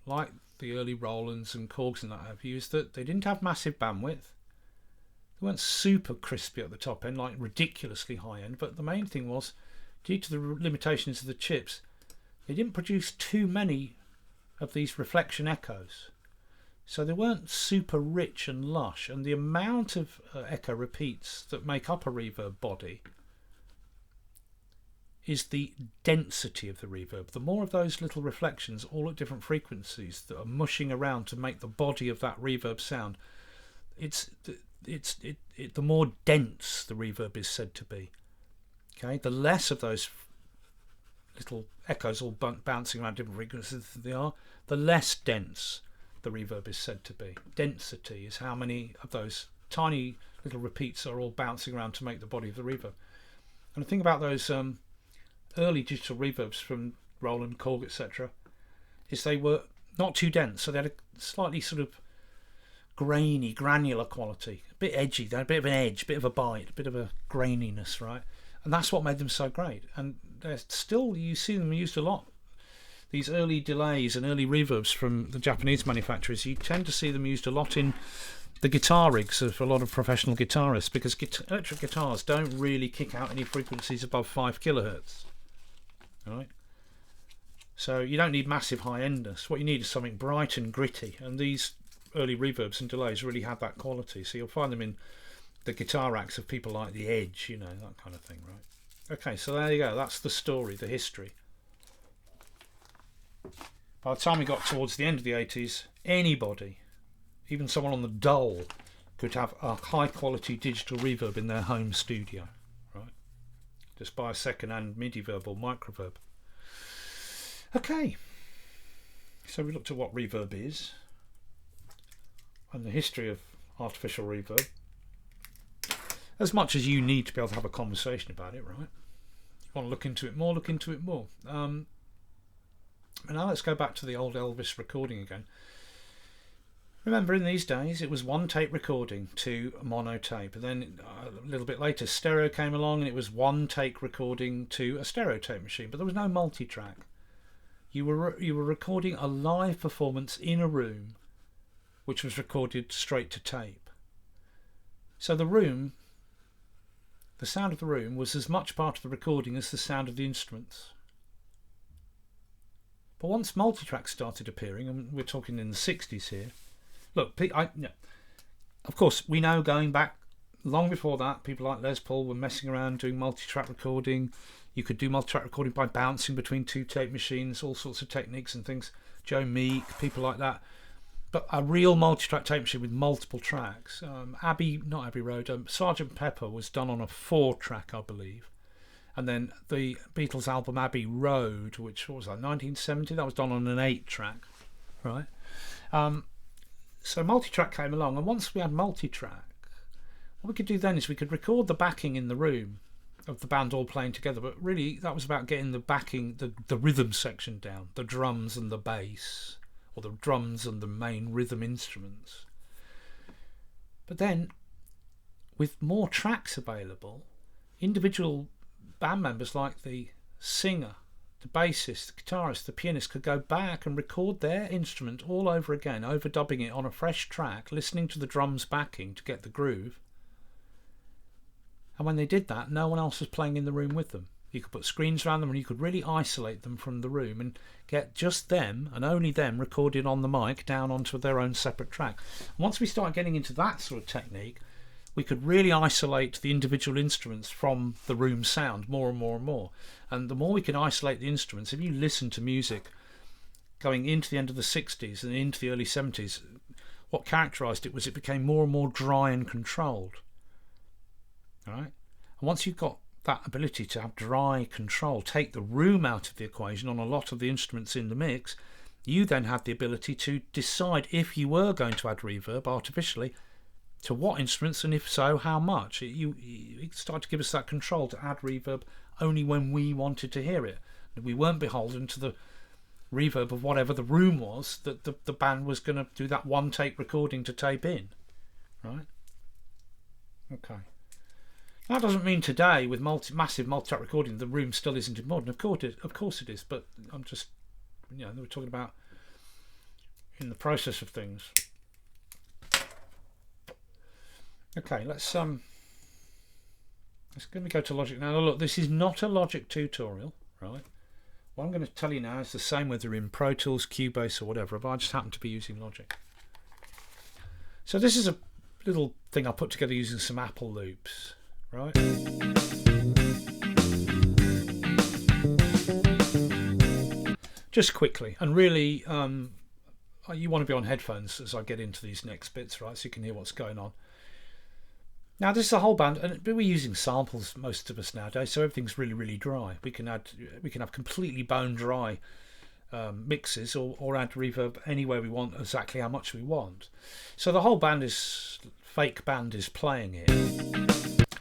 like the early Rolands and Korgs and that have you, is that they didn't have massive bandwidth. They weren't super crispy at the top end, like ridiculously high end, but the main thing was, due to the limitations of the chips, they didn't produce too many of these reflection echoes. So they weren't super rich and lush, and the amount of echo repeats that make up a reverb body is the density of the reverb. The more of those little reflections, all at different frequencies, that are mushing around to make the body of that reverb sound, the more dense the reverb is said to be. Okay, the less of those little echoes all bouncing around different frequencies they are, the less dense the reverb is said to be. Density is how many of those tiny little repeats are all bouncing around to make the body of the reverb. And the thing about those early digital reverbs from Roland, Korg, etc., is they were not too dense, so they had a slightly sort of granular quality, a bit edgy, they had a bit of an edge, a bit of a bite, a bit of a graininess, right? And that's what made them so great. And they're still, you see them used a lot. These early delays and early reverbs from the Japanese manufacturers, you tend to see them used a lot in the guitar rigs of a lot of professional guitarists, because electric guitars don't really kick out any frequencies above 5 kilohertz. Right? So you don't need massive high-endness. What you need is something bright and gritty, and these early reverbs and delays really have that quality. So you'll find them in the guitar racks of people like The Edge, you know, that kind of thing, right? Okay, so there you go. That's the story, the history. By the time we got towards the end of the 80s, anybody, even someone on the dole, could have a high-quality digital reverb in their home studio, right? Just buy a second-hand MIDI verb or microverb. Okay, so we looked at what reverb is and the history of artificial reverb. As much as you need to be able to have a conversation about it, right? You want to look into it more, look into it more. And now let's go back to the old Elvis recording again. Remember, in these days, it was one tape recording to a mono tape. And then a little bit later, stereo came along and it was one take recording to a stereo tape machine. But there was no multi-track. You were recording a live performance in a room, which was recorded straight to tape. So the room, the sound of the room, was as much part of the recording as the sound of the instruments. But once multi-tracks started appearing, and we're talking in the 60s here, look, of course, we know going back long before that, people like Les Paul were messing around doing multi-track recording. You could do multi-track recording by bouncing between two tape machines, all sorts of techniques and things. Joe Meek, people like that. But a real multi-track tape machine with multiple tracks. Sgt. Pepper was done on a 4-track, I believe. And then the Beatles album Abbey Road, which was that, 1970, that was done on an 8-track, right? So multi-track came along, and once we had multi-track, what we could do then is we could record the backing in the room of the band all playing together, but really that was about getting the backing, the rhythm section down, the drums and the bass, or the drums and the main rhythm instruments. But then, with more tracks available, individual band members like the singer, the bassist, the guitarist, the pianist could go back and record their instrument all over again, overdubbing it on a fresh track, listening to the drums backing to get the groove. And when they did that, no one else was playing in the room with them. You could put screens around them and you could really isolate them from the room and get just them and only them recorded on the mic down onto their own separate track. And once we start getting into that sort of technique, we could really isolate the individual instruments from the room sound more and more and more. And the more we can isolate the instruments, if you listen to music going into the end of the 60s and into the early 70s, what characterised it was it became more and more dry and controlled. All right? And once you've got that ability to have dry control, take the room out of the equation on a lot of the instruments in the mix, you then have the ability to decide if you were going to add reverb artificially, to what instruments, and if so, how much. You start to give us that control to add reverb only when we wanted to hear it. We weren't beholden to the reverb of whatever the room was that the band was going to do that one take recording to tape in. Right? Okay. That doesn't mean today, with massive multi-track recording, the room still isn't important. Of course it is, but I'm just, we're talking about in the process of things. Okay, let's let me go to Logic now. Look, this is not a Logic tutorial, right? What I'm going to tell you now is the same whether in Pro Tools, Cubase or whatever, but I just happen to be using Logic. So this is a little thing I put together using some Apple loops, right? Just quickly, and really you want to be on headphones as I get into these next bits, right, so you can hear what's going on. Now this is a whole band, and we're using samples, most of us nowadays, so everything's really, really dry. We can have completely bone dry mixes, or add reverb anywhere we want, exactly how much we want. So the whole band fake band is playing it,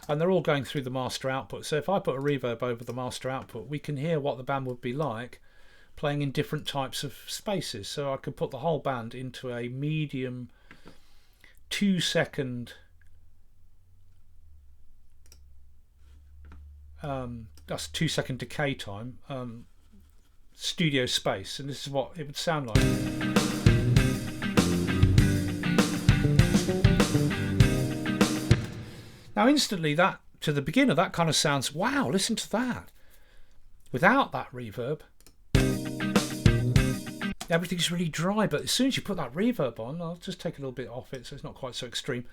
and they're all going through the master output. So if I put a reverb over the master output, we can hear what the band would be like playing in different types of spaces. So I could put the whole band into a medium 2-second that's 2 second decay time, studio space, and this is what it would sound like. Now instantly, that to the beginner, that kind of sounds, wow, listen to that. Without that reverb, everything's really dry, but as soon as you put that reverb on, I'll just take a little bit off it so it's not quite so extreme,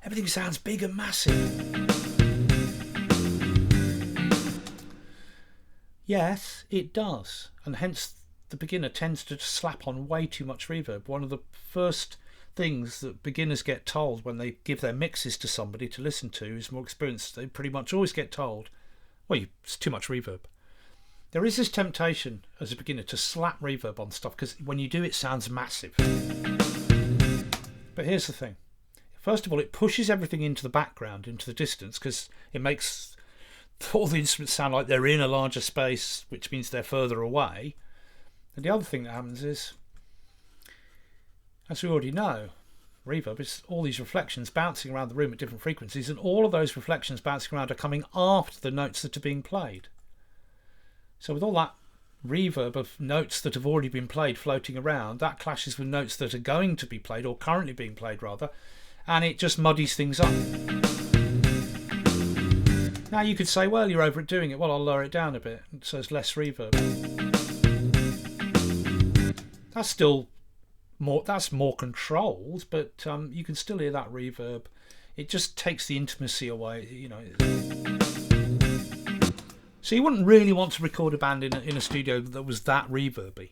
everything sounds big and massive. Yes, it does, and hence the beginner tends to slap on way too much reverb. One of the first things that beginners get told when they give their mixes to somebody to listen to who's more experienced, they pretty much always get told, well, it's too much reverb. There is this temptation as a beginner to slap reverb on stuff because when you do, it sounds massive. But here's the thing. First of all, it pushes everything into the background, into the distance, because it makes all the instruments sound like they're in a larger space, which means they're further away. And the other thing that happens is, as we already know, reverb is all these reflections bouncing around the room at different frequencies, and all of those reflections bouncing around are coming after the notes that are being played. So with all that reverb of notes that have already been played floating around, that clashes with notes that are going to be played, or currently being played rather, and it just muddies things up. Now you could say, well, you're over at doing it. Well, I'll lower it down a bit so there's less reverb. That's still more controlled, but you can still hear that reverb. It just takes the intimacy away, you know. So you wouldn't really want to record a band in a studio that was that reverby,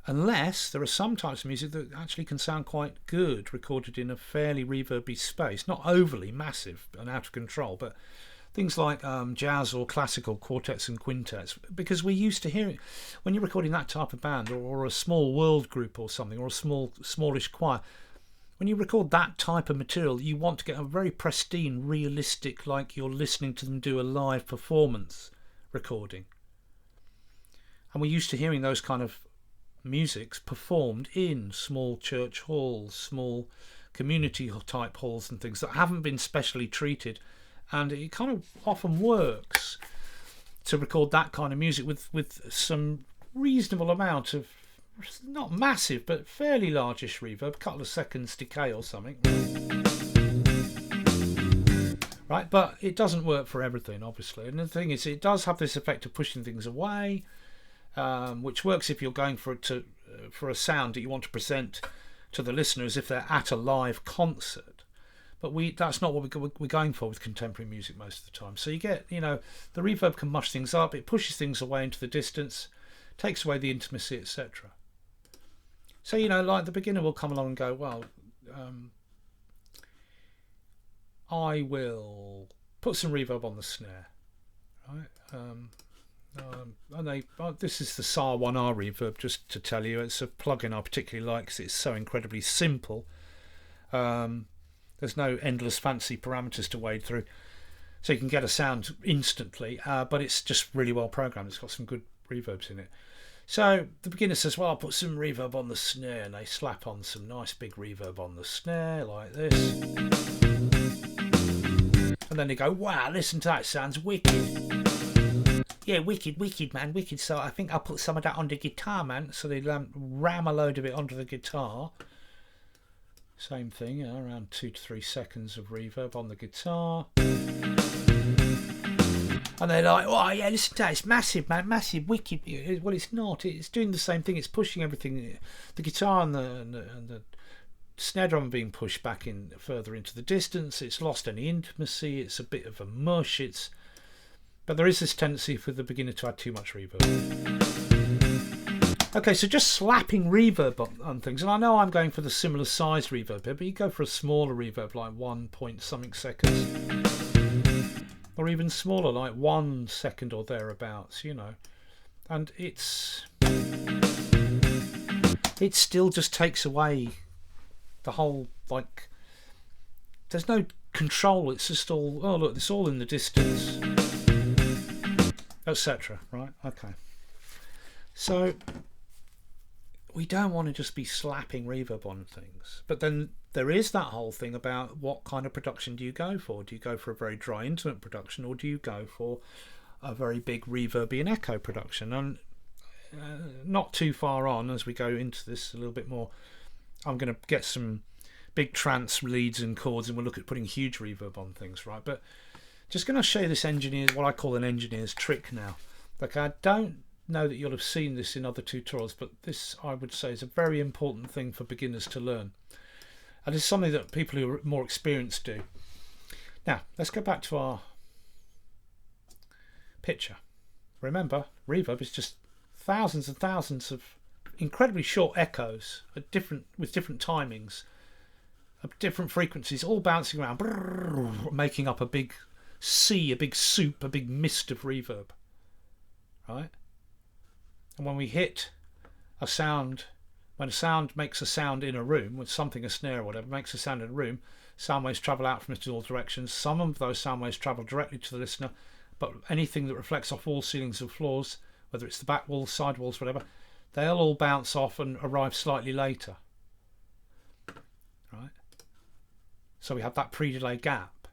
unless there are some types of music that actually can sound quite good recorded in a fairly reverby space, not overly massive and out of control, but things like jazz or classical quartets and quintets, because we're used to hearing, when you're recording that type of band, or a small world group or something, or a smallish choir, when you record that type of material, you want to get a very pristine, realistic, like you're listening to them do a live performance recording. And we're used to hearing those kind of musics performed in small church halls, small community type halls and things that haven't been specially treated. And it kind of often works to record that kind of music with some reasonable amount of, not massive, but fairly largish reverb, a couple of seconds decay or something. Right, but it doesn't work for everything, obviously. And the thing is, it does have this effect of pushing things away, which works if you're going for a sound that you want to present to the listener as if they're at a live concert. But that's not what we're going for with contemporary music most of the time. So you get, you know, the reverb can mush things up, it pushes things away into the distance, takes away the intimacy, etc. So, you know, like the beginner will come along and go, well, I will put some reverb on the snare, right? This is the SAR 1R reverb, just to tell you. It's a plugin I particularly like because it's so incredibly simple. There's no endless fancy parameters to wade through, so you can get a sound instantly, but it's just really well programmed. It's got some good reverbs in it. So the beginner says, well, I'll put some reverb on the snare, and they slap on some nice big reverb on the snare like this. And then they go, wow, listen to that, it sounds wicked. Yeah, wicked, man, wicked. So I think I'll put some of that on the guitar, man. So they ram a load of it onto the guitar. Same thing, you know, around 2 to 3 seconds of reverb on the guitar. And they're like, oh yeah, listen to that, it's massive, man, massive, wicked. Well, it's not. It's doing the same thing. It's pushing everything. The guitar and the snare drum are being pushed back in further into the distance. It's lost any intimacy. It's a bit of a mush. But there is this tendency for the beginner to add too much reverb. Okay, so just slapping reverb on things, and I know I'm going for the similar sized reverb here, but you go for a smaller reverb like 1 point something seconds. Or even smaller, like 1 second or thereabouts, you know. And it still just takes away the whole, like, there's no control. It's just all, oh look, it's all in the distance, etc. Right? Okay. So we don't want to just be slapping reverb on things. But then there is that whole thing about what kind of production do you go for? Do you go for a very dry, intimate production, or do you go for a very big reverby and echo production? And not too far on, as we go into this a little bit more, I'm going to get some big trance leads and chords, and we'll look at putting huge reverb on things, right? But just going to show you this engineer, what I call an engineer's trick now. Like, I don't know that you'll have seen this in other tutorials, but this, I would say, is a very important thing for beginners to learn. And it's something that people who are more experienced do. Now, let's go back to our picture. Remember, reverb is just thousands and thousands of incredibly short echoes at with different timings, of different frequencies, all bouncing around, making up a big sea, a big soup, a big mist of reverb. Right? And when we hit a sound, when a sound makes a sound in a room, with something, a snare or whatever, makes a sound in a room, sound waves travel out from it in all directions. Some of those sound waves travel directly to the listener, but anything that reflects off walls, ceilings and floors, whether it's the back walls, side walls, whatever, they'll all bounce off and arrive slightly later. Right? So we have that pre-delay gap.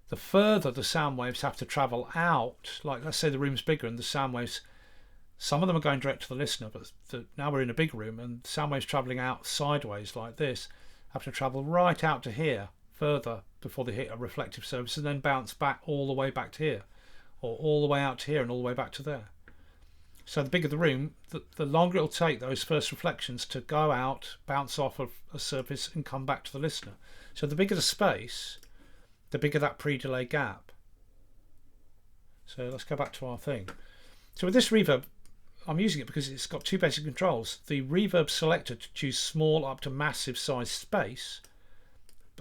The further the sound waves have to travel out, like let's say the room's bigger and the sound waves, some of them are going direct to the listener, but now we're in a big room and sound waves travelling out sideways like this have to travel right out to here further before they hit a reflective surface and then bounce back all the way back to here, or all the way out to here and all the way back to there. So the bigger the room, the longer it'll take those first reflections to go out, bounce off of a surface and come back to the listener. So the bigger the space, the bigger that pre-delay gap. So let's go back to our thing. So with this reverb, I'm using it because it's got two basic controls. The reverb selector to choose small up to massive size space,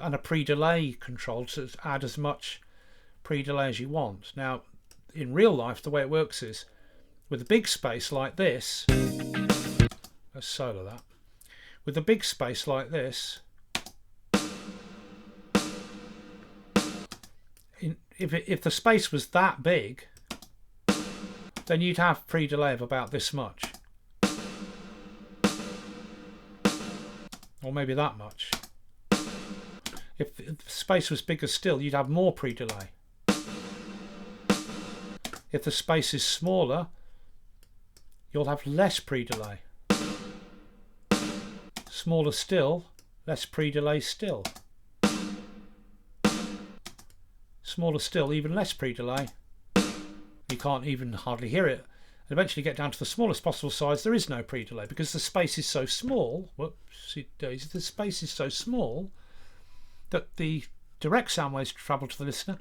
and a pre-delay control to add as much pre-delay as you want. Now, in real life, the way it works is, with a big space like this, let's solo that. With a big space like this, if the space was that big, then you'd have pre-delay of about this much, or maybe that much. If the space was bigger still, you'd have more pre-delay. If the space is smaller, you'll have less pre-delay. Smaller still, less pre-delay still. Smaller still, even less pre-delay. You can't even hardly hear it. And eventually get down to the smallest possible size, there is no pre-delay because the space is so small. Whoopsie daisy, the space is so small that the direct sound waves travel to the listener.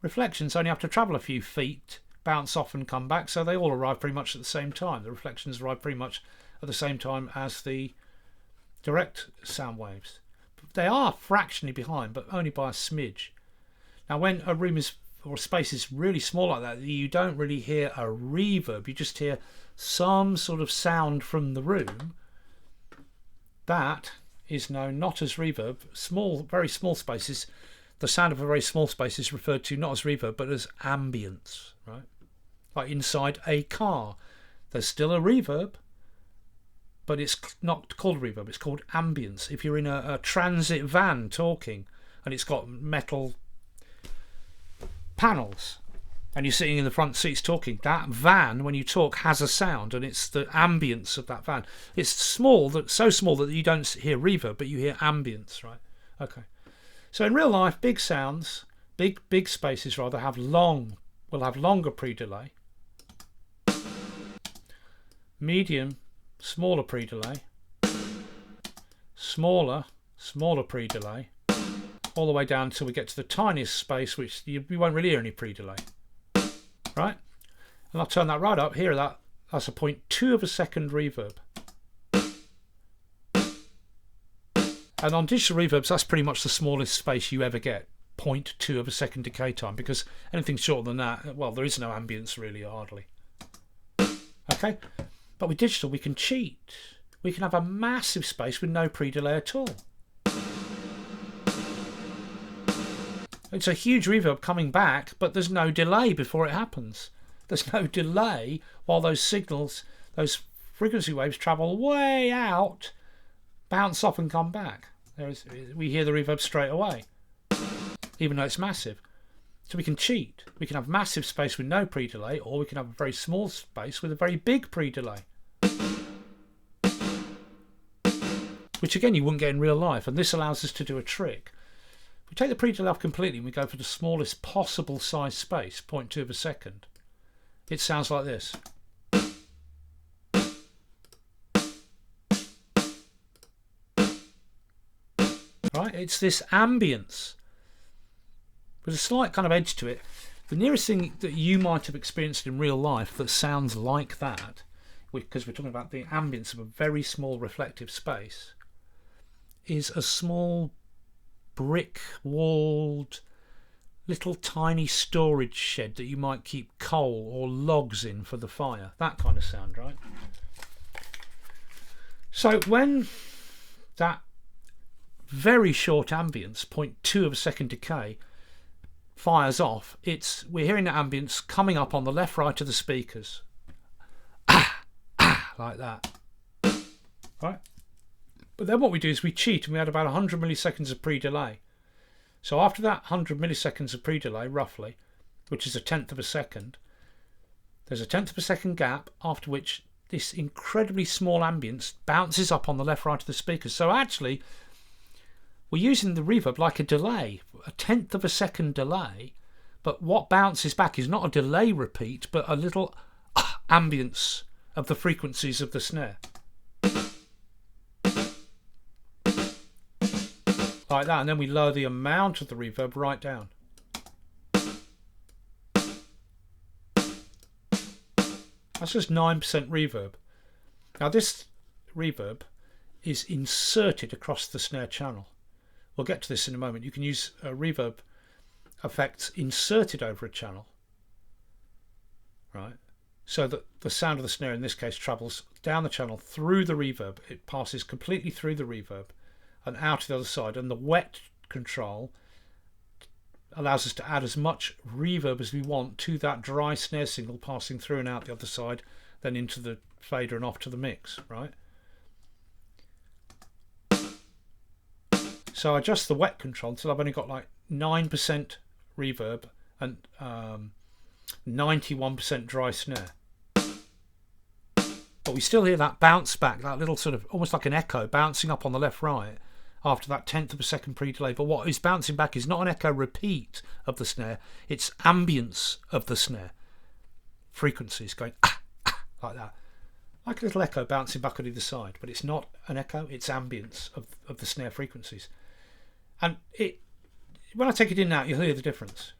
Reflections only have to travel a few feet, bounce off and come back, so they all arrive pretty much at the same time. The reflections arrive pretty much at the same time as the direct sound waves. They are fractionally behind, but only by a smidge. Now when a room is, or a space is really small like that, you don't really hear a reverb, you just hear some sort of sound from the room. That is known not as reverb. Small, very small spaces, the sound of a very small space is referred to not as reverb but as ambience, right? Like inside a car, there's still a reverb, but it's not called reverb, it's called ambience. If you're in a transit van talking and it's got metal panels and you're sitting in the front seats talking, that van, when you talk, has a sound, and it's the ambience of that van. It's small, so small that you don't hear reverb, but you hear ambience, right? Okay. So in real life, big sounds, big spaces rather, will have longer pre-delay. Medium, smaller pre-delay. Smaller pre-delay. All the way down until we get to the tiniest space, which you won't really hear any pre-delay. Right? And I'll turn that right up. Hear that? That's a 0.2 of a second reverb. And on digital reverbs, that's pretty much the smallest space you ever get. 0.2 of a second decay time, because anything shorter than that, well, there is no ambience really, hardly. Okay? But with digital, we can cheat. We can have a massive space with no pre-delay at all. It's a huge reverb coming back, but there's no delay before it happens. There's no delay while those signals, those frequency waves travel way out, bounce off and come back. We hear the reverb straight away, even though it's massive. So we can cheat. We can have massive space with no pre-delay, or we can have a very small space with a very big pre-delay. Which again you wouldn't get in real life, and this allows us to do a trick. If we take the pre-delay off completely and we go for the smallest possible size space, 0.2 of a second, it sounds like this. Right, it's this ambience with a slight kind of edge to it. The nearest thing that you might have experienced in real life that sounds like that, because we're talking about the ambience of a very small reflective space, is a small brick-walled little tiny storage shed that you might keep coal or logs in for the fire. That kind of sound, right? So when that very short ambience, 0.2 of a second decay, fires off, we're hearing that ambience coming up on the left, right of the speakers. Like that. Right? But then what we do is we cheat, and we add about 100 milliseconds of pre-delay. So after that 100 milliseconds of pre-delay, roughly, which is a tenth of a second, there's a tenth of a second gap, after which this incredibly small ambience bounces up on the left, right of the speakers. So actually, we're using the reverb like a delay, a tenth of a second delay, but what bounces back is not a delay repeat, but a little ambience of the frequencies of the snare. Like that, and then we lower the amount of the reverb right down. That's just 9% reverb. Now this reverb is inserted across the snare channel. We'll get to this in a moment. You can use reverb effects inserted over a channel, right? So that the sound of the snare in this case travels down the channel through the reverb. It passes completely through the reverb and out the other side, and the wet control allows us to add as much reverb as we want to that dry snare signal passing through and out the other side, then into the fader and off to the mix, right? So I adjust the wet control until I've only got like 9% reverb and 91% dry snare. But we still hear that bounce back, that little sort of almost like an echo bouncing up on the left right after that tenth of a second pre-delay. But what is bouncing back is not an echo repeat of the snare, it's ambience of the snare. Frequencies going like that. Like a little echo bouncing back on either side, but it's not an echo, it's ambience of the snare frequencies. And when I take it in and out, you'll hear the difference.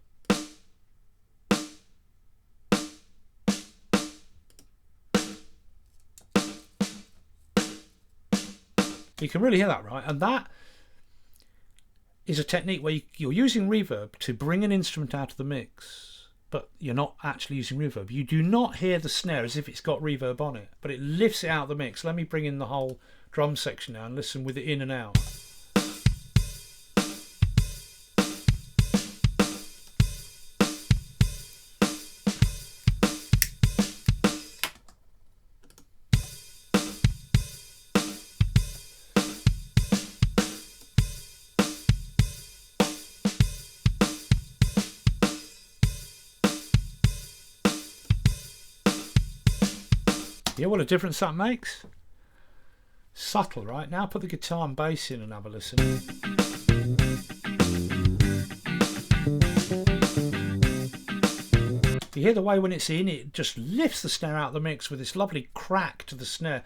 You can really hear that, right? And that is a technique where you're using reverb to bring an instrument out of the mix, but you're not actually using reverb. You do not hear the snare as if it's got reverb on it, but it lifts it out of the mix. Let me bring in the whole drum section now and listen with it in and out. Yeah, what a difference that makes. Subtle, right? Now put the guitar and bass in and have a listen. You hear the way when it's in, it just lifts the snare out of the mix with this lovely crack to the snare.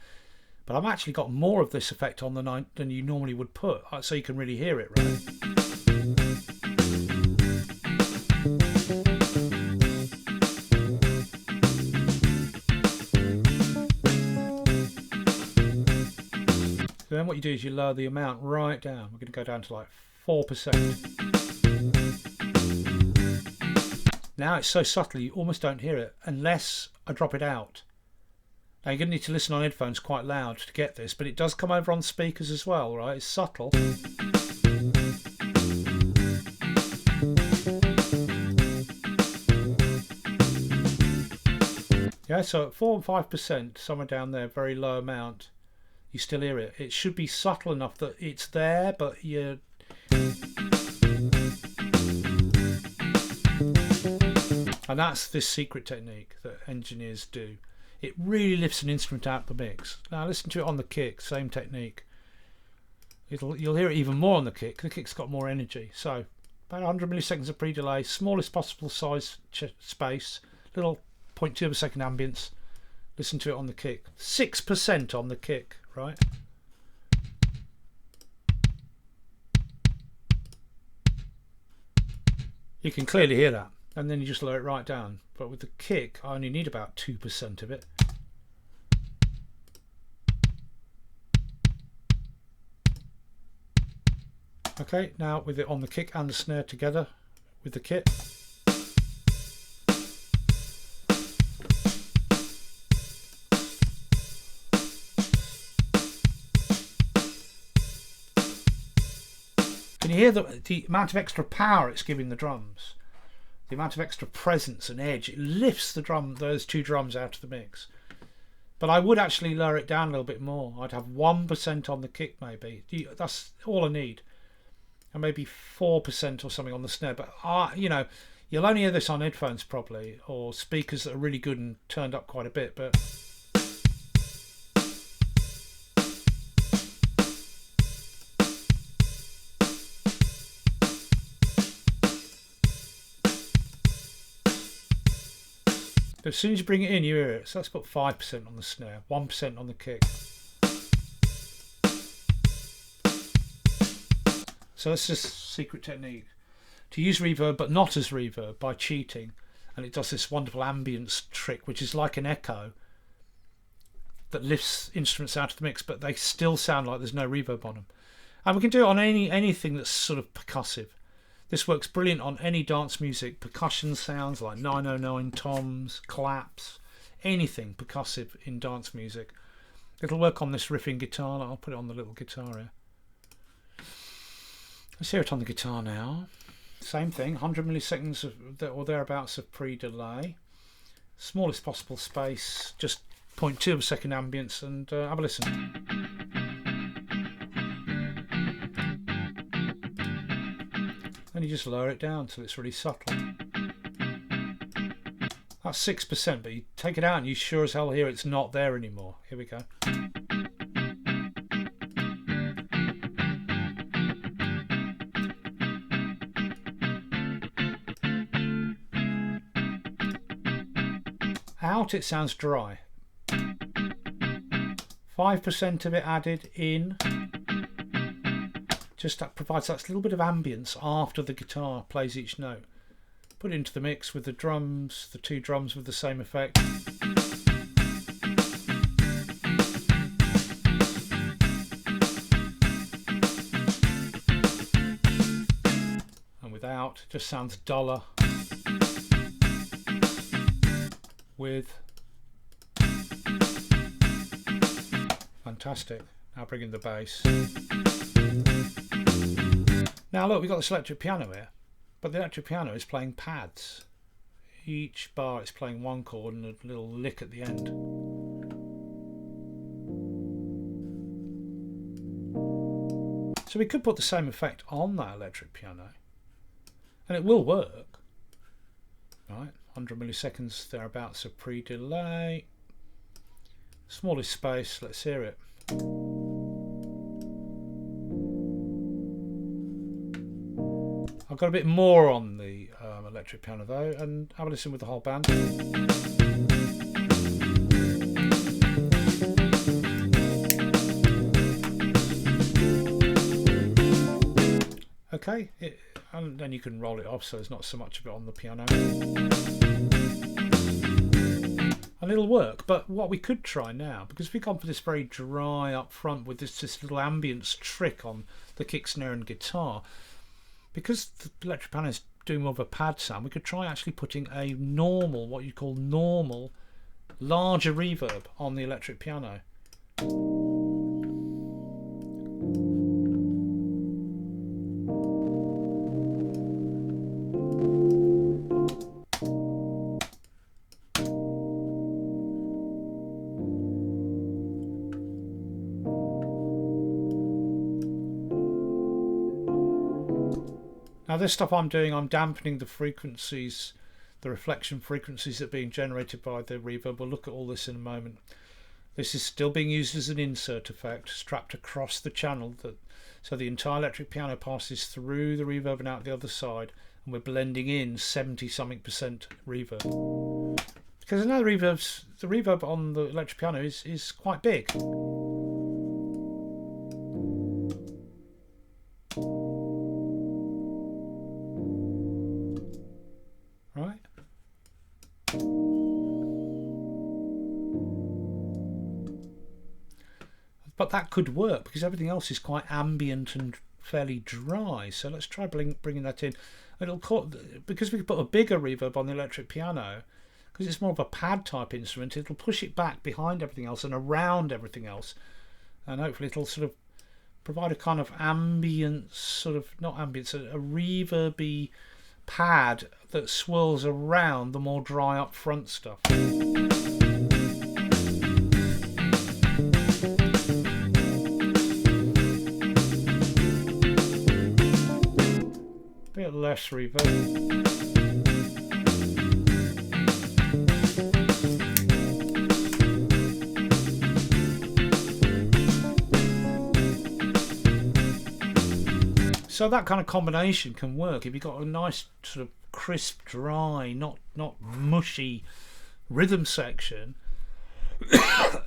But I've actually got more of this effect on than you normally would put, so you can really hear it, right? So then what you do is you lower the amount right down. We're going to go down to like 4%. Now it's so subtle you almost don't hear it unless I drop it out. Now you're going to need to listen on headphones quite loud to get this, but it does come over on speakers as well, right? It's subtle. Yeah, so at 4 and 5%, somewhere down there, very low amount, you still hear it. It should be subtle enough that it's there, but you. And that's this secret technique that engineers do. It really lifts an instrument out of the mix. Now listen to it on the kick, same technique. You'll hear it even more on the kick. The kick's got more energy. So about 100 milliseconds of pre-delay, smallest possible size space, little 0.2 of a second ambience. Listen to it on the kick. 6% on the kick, right? You can clearly hear that. And then you just lower it right down. But with the kick, I only need about 2% of it. Okay, now with it on the kick and the snare together with the kit. Can you hear the amount of extra power it's giving the drums? The amount of extra presence and edge. It lifts those two drums out of the mix. But I would actually lower it down a little bit more. I'd have 1% on the kick maybe. That's all I need. And maybe 4% or something on the snare. But you know, you'll only hear this on headphones probably, or speakers that are really good and turned up quite a bit. But as soon as you bring it in, you hear it. So let's put 5% on the snare, 1% on the kick. So that's just a secret technique. To use reverb, but not as reverb, by cheating. And it does this wonderful ambience trick, which is like an echo that lifts instruments out of the mix, but they still sound like there's no reverb on them. And we can do it on anything that's sort of percussive. This works brilliant on any dance music, percussion sounds like 909 toms, claps, anything percussive in dance music. It'll work on this riffing guitar. I'll put it on the little guitar here. Let's hear it on the guitar now. Same thing, 100 milliseconds or thereabouts of pre-delay. Smallest possible space, just 0.2 of a second ambience, and have a listen. And you just lower it down till it's really subtle. That's 6%, but you take it out and you sure as hell hear it's not there anymore. Here we go. Out it sounds dry. 5% of it added in. Just that provides that little bit of ambience after the guitar plays each note. Put it into the mix with the drums, the two drums with the same effect. And without, it just sounds duller. With. Fantastic. Now bring in the bass. Now look, we've got this electric piano here, but the electric piano is playing pads. Each bar is playing one chord and a little lick at the end. So we could put the same effect on that electric piano, and it will work. Right, 100 milliseconds thereabouts of pre-delay. Smallest space, let's hear it. I've got a bit more on the electric piano though, and have a listen with the whole band. Okay, and then you can roll it off so there's not so much of it on the piano. And it'll work, but what we could try now, because we've gone for this very dry up front with this little ambience trick on the kick, snare and guitar, because the electric piano is doing more of a pad sound, we could try actually putting a normal, what you call normal, larger reverb on the electric piano. Now this stuff I'm doing, I'm dampening the frequencies, the reflection frequencies that are being generated by the reverb. We'll look at all this in a moment. This is still being used as an insert effect, strapped across the channel, so the entire electric piano passes through the reverb and out the other side, and we're blending in 70-something% reverb. Because I know the reverb on the electric piano is quite big. Right? But that could work because everything else is quite ambient and fairly dry. So let's try bringing that in. Because we put a bigger reverb on the electric piano, because it's more of a pad type instrument, it'll push it back behind everything else and around everything else, and hopefully it'll sort of provide a kind of ambient, sort of not ambient, so a reverby pad that swirls around the more dry up front stuff. Bit less reverb. So that kind of combination can work if you've got a nice sort of crisp, dry, not mushy rhythm section.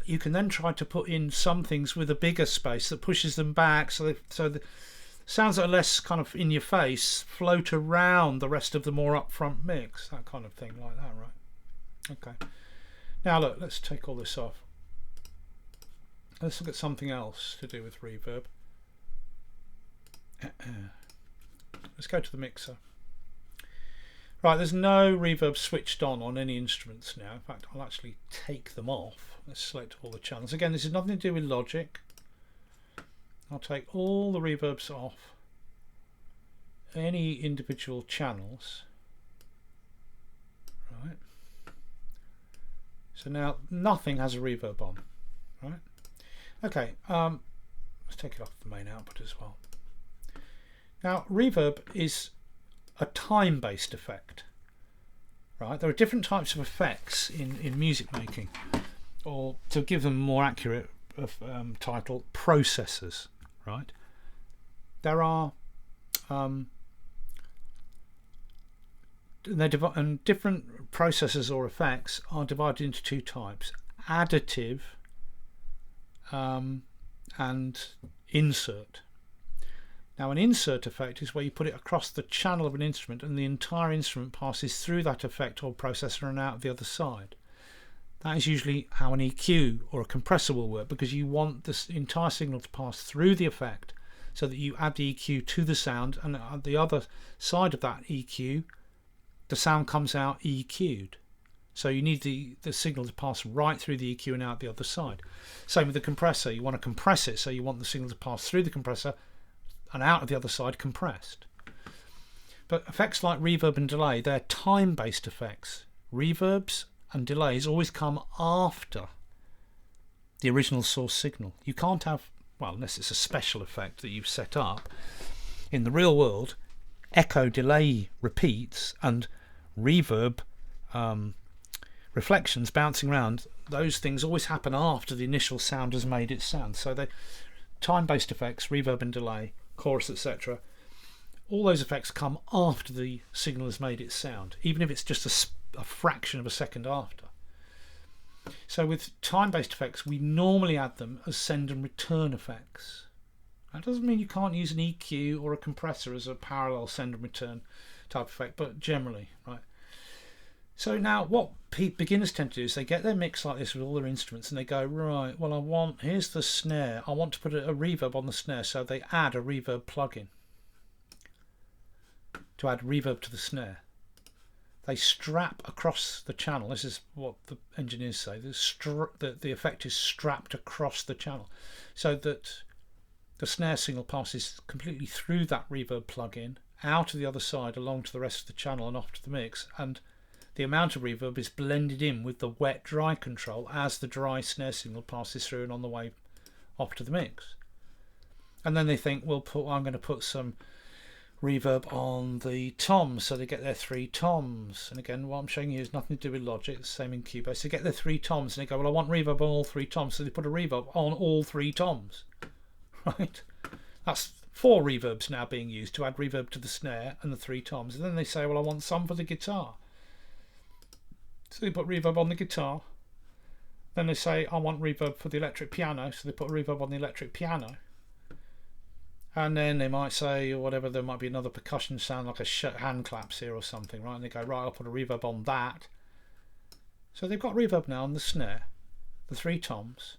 You can then try to put in some things with a bigger space that pushes them back, so the sounds that are less kind of in your face float around the rest of the more upfront mix, that kind of thing, like that, right? Okay. Now look, let's take all this off. Let's look at something else to do with reverb. Let's go to the mixer. Right, there's no reverb switched on any instruments now. In fact, I'll actually take them off. Let's select all the channels. Again, this is nothing to do with Logic. I'll take all the reverbs off any individual channels. Right. So now nothing has a reverb on. Right. Okay. Let's take it off the main output as well. Now, reverb is a time-based effect, right? There are different types of effects in music making, or to give them a more accurate title, processors, right? There are and different processors or effects are divided into two types: additive and insert. Now, an insert effect is where you put it across the channel of an instrument and the entire instrument passes through that effect or processor and out the other side. That is usually how an EQ or a compressor will work, because you want this entire signal to pass through the effect so that you add the EQ to the sound, and at the other side of that EQ the sound comes out EQ'd. So you need the signal to pass right through the EQ and out the other side. Same with the compressor. You want to compress it, so you want the signal to pass through the compressor and out of the other side compressed. But effects like reverb and delay, they're time-based effects. Reverbs and delays always come after the original source signal. You can't have, well, unless it's a special effect that you've set up. In the real world, echo, delay, repeats and reverb reflections bouncing around, those things always happen after the initial sound has made its sound. So they time-based effects, reverb and delay, chorus, etc., all those effects come after the signal has made its sound, even if it's just a fraction of a second after. So with time-based effects, we normally add them as send and return effects. That doesn't mean you can't use an EQ or a compressor as a parallel send and return type effect, but generally, right? So now what beginners tend to do is they get their mix like this with all their instruments and they go, right, well, here's the snare, I want to put a reverb on the snare, so they add a reverb plugin to add reverb to the snare. They strap across the channel, this is what the engineers say, the effect is strapped across the channel so that the snare signal passes completely through that reverb plugin, out to the other side, along to the rest of the channel and off to the mix, and the amount of reverb is blended in with the wet-dry control as the dry snare signal passes through and on the way off to the mix. And then they think, well, I'm going to put some reverb on the toms, so they get their 3 toms. And again, what I'm showing you is nothing to do with Logic, it's the same in Cubase. They get their 3 toms and they go, well, I want reverb on all 3 toms, so they put a reverb on all 3 toms. Right? That's 4 reverbs now being used to add reverb to the snare and the 3 toms. And then they say, well, I want some for the guitar. So they put reverb on the guitar. Then they say, I want reverb for the electric piano, so they put reverb on the electric piano. And then they might say, or whatever, there might be another percussion sound like a hand claps here or something, right? And they go, right, I'll put a reverb on that. So they've got reverb now on the snare, the 3 toms,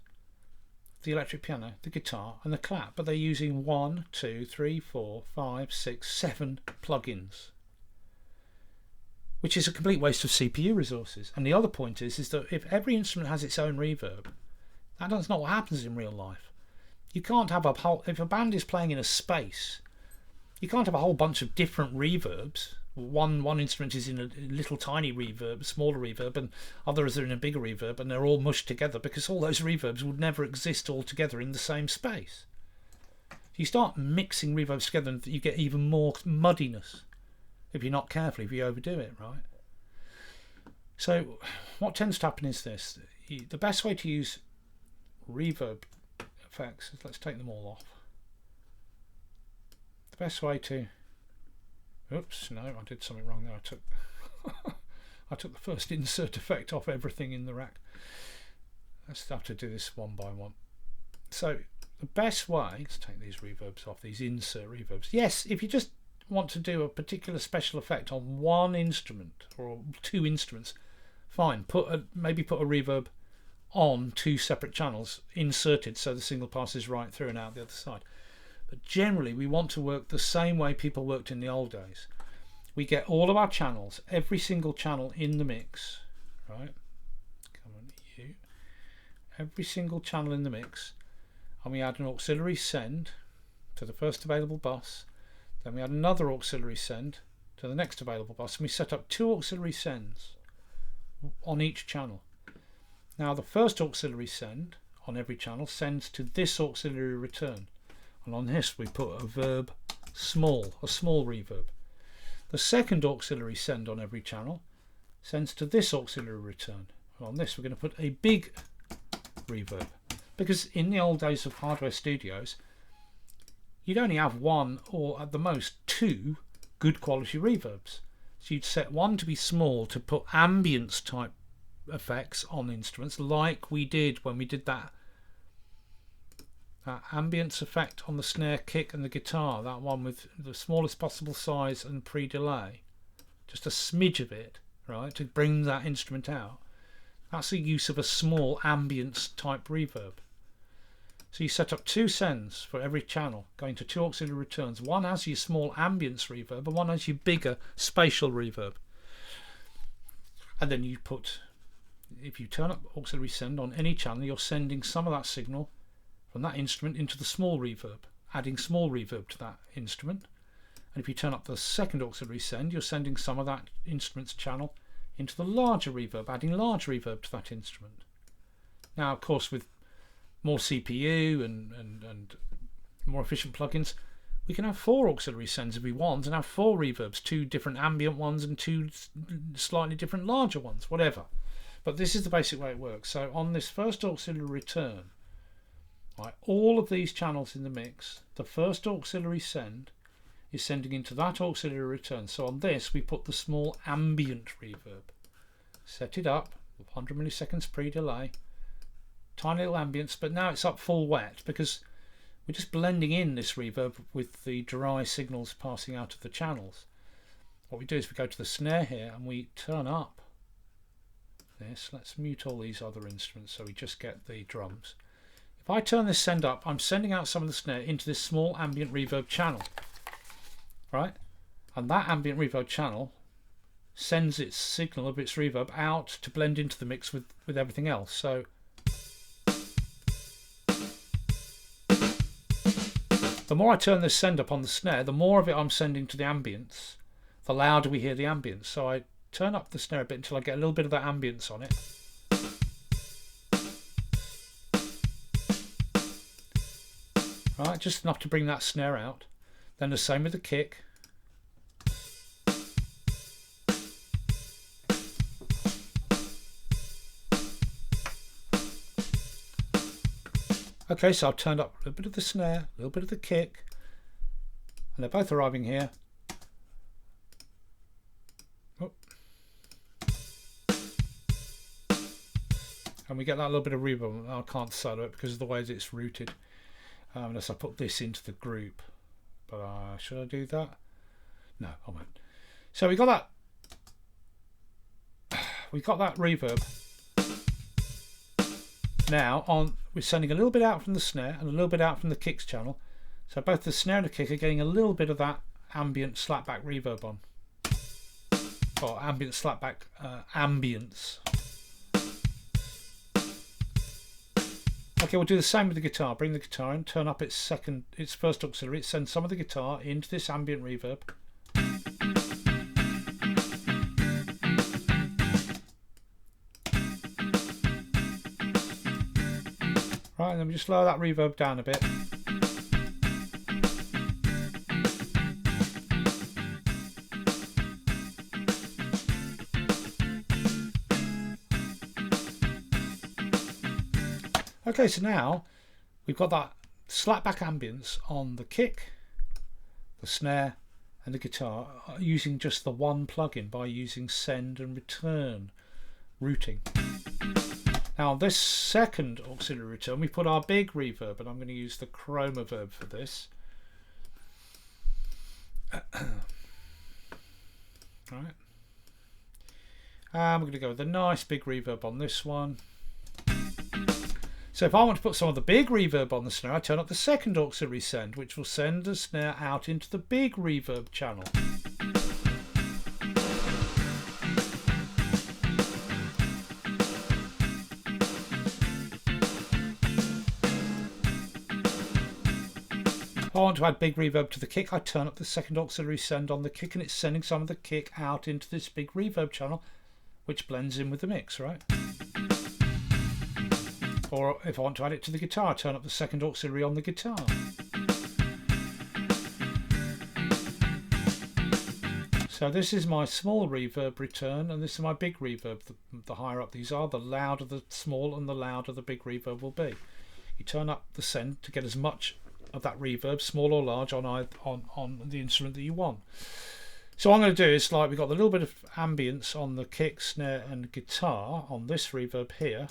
the electric piano, the guitar, and the clap. But they're using 1, 2, 3, 4, 5, 6, 7 plugins, which is a complete waste of CPU resources. And the other point is that if every instrument has its own reverb, that's not what happens in real life. You can't have a whole, if a band is playing in a space, you can't have a whole bunch of different reverbs. One instrument is in a little tiny reverb, smaller reverb, and others are in a bigger reverb, and they're all mushed together because all those reverbs would never exist all together in the same space. You start mixing reverbs together and you get even more muddiness if you're not careful, if you overdo it, right? So what tends to happen is this. The best way to use reverb effects is, let's take them all off. The best way to, oops, no, I did something wrong there. I took the first insert effect off everything in the rack. Let's have to do this one by one. So the best way, let's take these reverbs off, these insert reverbs. Yes, if you just want to do a particular special effect on one instrument or 2 instruments, fine, maybe put a reverb on 2 separate channels inserted so the signal passes right through and out the other side. But generally we want to work the same way people worked in the old days. We get all of our channels, every single channel in the mix, right? Come on, you. Every single channel in the mix, and we add an auxiliary send to the first available bus. Then we add another auxiliary send to the next available bus, and we set up 2 auxiliary sends on each channel. Now the first auxiliary send on every channel sends to this auxiliary return, and on this we put a verb small, a small reverb. The second auxiliary send on every channel sends to this auxiliary return, and on this we're going to put a big reverb, because in the old days of hardware studios you'd only have 1 or at the most 2 good quality reverbs. So you'd set one to be small to put ambience type effects on instruments, like we did when we did that ambience effect on the snare, kick and the guitar, that one with the smallest possible size and pre-delay, just a smidge of it, right, to bring that instrument out. That's the use of a small ambience type reverb. So you set up 2 sends for every channel going to 2 auxiliary returns. One has your small ambience reverb and one has your bigger spatial reverb. And then you put, if you turn up auxiliary send on any channel, you're sending some of that signal from that instrument into the small reverb, adding small reverb to that instrument. And if you turn up the second auxiliary send, you're sending some of that instrument's channel into the larger reverb, adding large reverb to that instrument. Now, of course, with more CPU and more efficient plugins, we can have 4 auxiliary sends if we want and have 4 reverbs, 2 different ambient ones and 2 slightly different larger ones, whatever. But this is the basic way it works. So on this first auxiliary return, right, all of these channels in the mix, the first auxiliary send is sending into that auxiliary return. So on this we put the small ambient reverb, set it up with 100 milliseconds pre-delay, tiny little ambience, but now it's up full wet because we're just blending in this reverb with the dry signals passing out of the channels. What we do is we go to the snare here and we turn up this. Let's mute all these other instruments so we just get the drums. If I turn this send up, I'm sending out some of the snare into this small ambient reverb channel, right? And that ambient reverb channel sends its signal of its reverb out to blend into the mix with everything else. So the more I turn this send up on the snare, the more of it I'm sending to the ambience, the louder we hear the ambience. So I turn up the snare a bit until I get a little bit of that ambience on it. Right, just enough to bring that snare out. Then the same with the kick, Okay, so I've turned up a little bit of the snare, a little bit of the kick, and they're both arriving here. Oh. And we get that little bit of reverb. I can't solo it because of the way that it's routed, unless I put this into the group. But should I do that? No, I won't. So we got that reverb. Now we're sending a little bit out from the snare and a little bit out from the kicks channel. So both the snare and the kick are getting a little bit of that ambient slapback reverb on. Or ambient slapback ambience. Okay, we'll do the same with the guitar. Bring the guitar in, turn up its first auxiliary, send some of the guitar into this ambient reverb. Right, and then we just lower that reverb down a bit. Okay, so now we've got that slapback ambience on the kick, the snare and the guitar using just the one plugin by using send and return routing. Now on this second auxiliary return we put our big reverb, and I'm going to use the chroma verb for this. Right. And we're going to go with a nice big reverb on this one. So if I want to put some of the big reverb on the snare, I turn up the second auxiliary send, which will send the snare out into the big reverb channel. If I want to add big reverb to the kick, I turn up the second auxiliary send on the kick, and it's sending some of the kick out into this big reverb channel, which blends in with the mix, right? Or if I want to add it to the guitar, turn up the second auxiliary on the guitar. So this is my small reverb return, and this is my big reverb. The higher up these are, the louder the small and the louder the big reverb will be. You turn up the send to get as much of that reverb, small or large, on the instrument that you want. So what I'm going to do is, like, we've got a little bit of ambience on the kick, snare and guitar on this reverb here.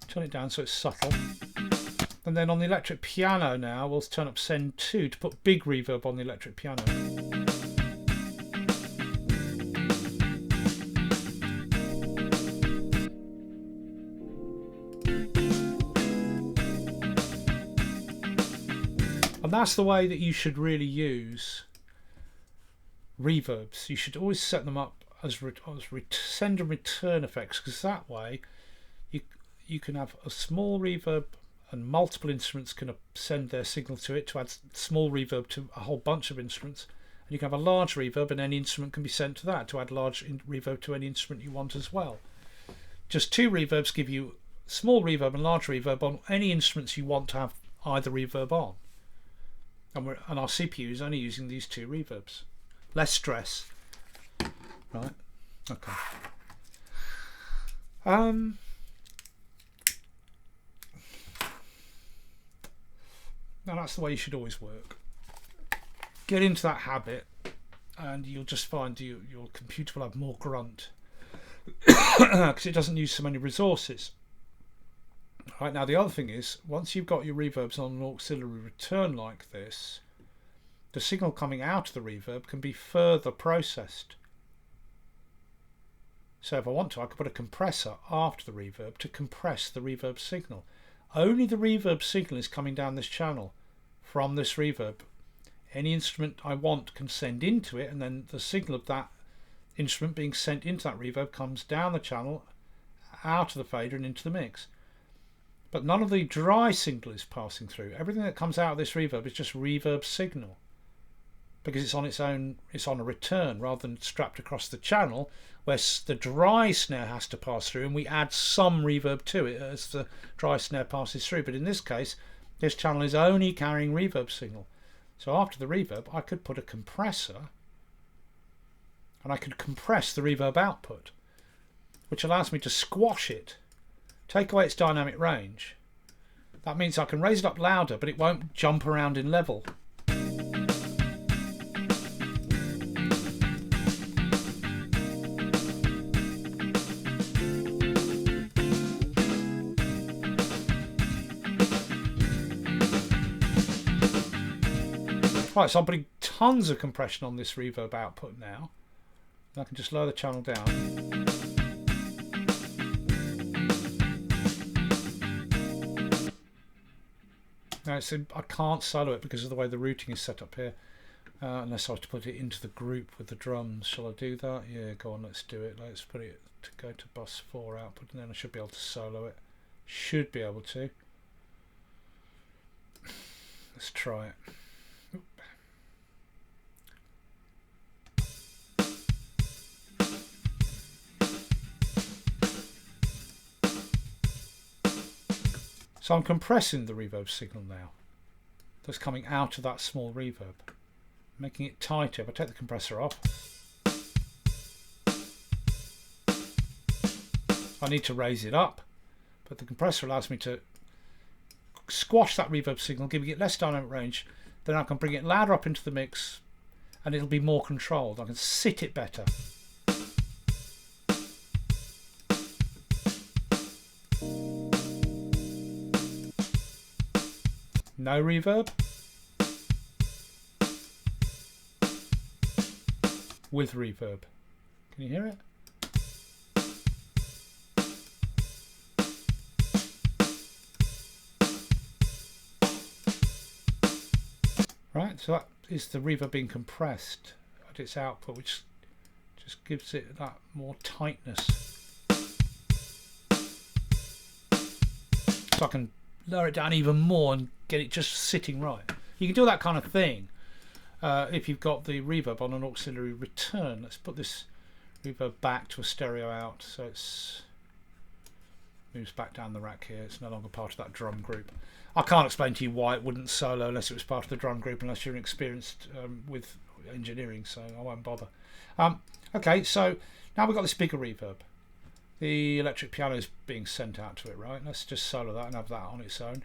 Turn it down so it's subtle. And then on the electric piano now, we'll turn up send 2 to put big reverb on the electric piano. And that's the way that you should really use reverbs. You should always set them up as send and return effects, because that way you can have a small reverb and multiple instruments can send their signal to it to add small reverb to a whole bunch of instruments. And you can have a large reverb and any instrument can be sent to that to add large reverb to any instrument you want as well. Just two reverbs give you small reverb and large reverb on any instruments you want to have either reverb on. And our CPU is only using these two reverbs. Less stress. Right. Okay. Now that's the way you should always work. Get into that habit and you'll just find your computer will have more grunt because it doesn't use so many resources. Right, now the other thing is, once you've got your reverbs on an auxiliary return like this, the signal coming out of the reverb can be further processed. So if I want to, I could put a compressor after the reverb to compress the reverb signal. Only the reverb signal is coming down this channel from this reverb. Any instrument I want can send into it, and then the signal of that instrument being sent into that reverb comes down the channel, out of the fader and into the mix. But none of the dry signal is passing through. Everything that comes out of this reverb is just reverb signal, because it's on its own, it's on a return rather than strapped across the channel where the dry snare has to pass through, and we add some reverb to it as the dry snare passes through. But in this case, this channel is only carrying reverb signal. So after the reverb, I could put a compressor and I could compress the reverb output, which allows me to squash it, take away its dynamic range. That means I can raise it up louder, but it won't jump around in level. Right, so I'm putting tons of compression on this reverb output now. And I can just lower the channel down. Now I can't solo it because of the way the routing is set up here. Unless I was to put it into the group with the drums. Shall I do that? Yeah, go on, let's do it. Let's put it to go to bus 4 output, and then I should be able to solo it. Should be able to. Let's try it. So I'm compressing the reverb signal now. That's coming out of that small reverb, making it tighter. If I take the compressor off, I need to raise it up, but the compressor allows me to squash that reverb signal, giving it less dynamic range. Then I can bring it louder up into the mix, and it'll be more controlled. I can sit it better. No reverb. With reverb. Can you hear it? Right, so that is the reverb being compressed at its output, which just gives it that more tightness. So I can lower it down even more and get it just sitting right. You can do that kind of thing if you've got the reverb on an auxiliary return. Let's put this reverb back to a stereo out, so it's moves back down the rack here. It's no longer part of that drum group. I can't explain to you why it wouldn't solo unless it was part of the drum group, unless you're experienced with engineering, so I won't bother. Okay, so now we've got this bigger reverb. The electric piano is being sent out to it, right? Let's just solo that and have that on its own.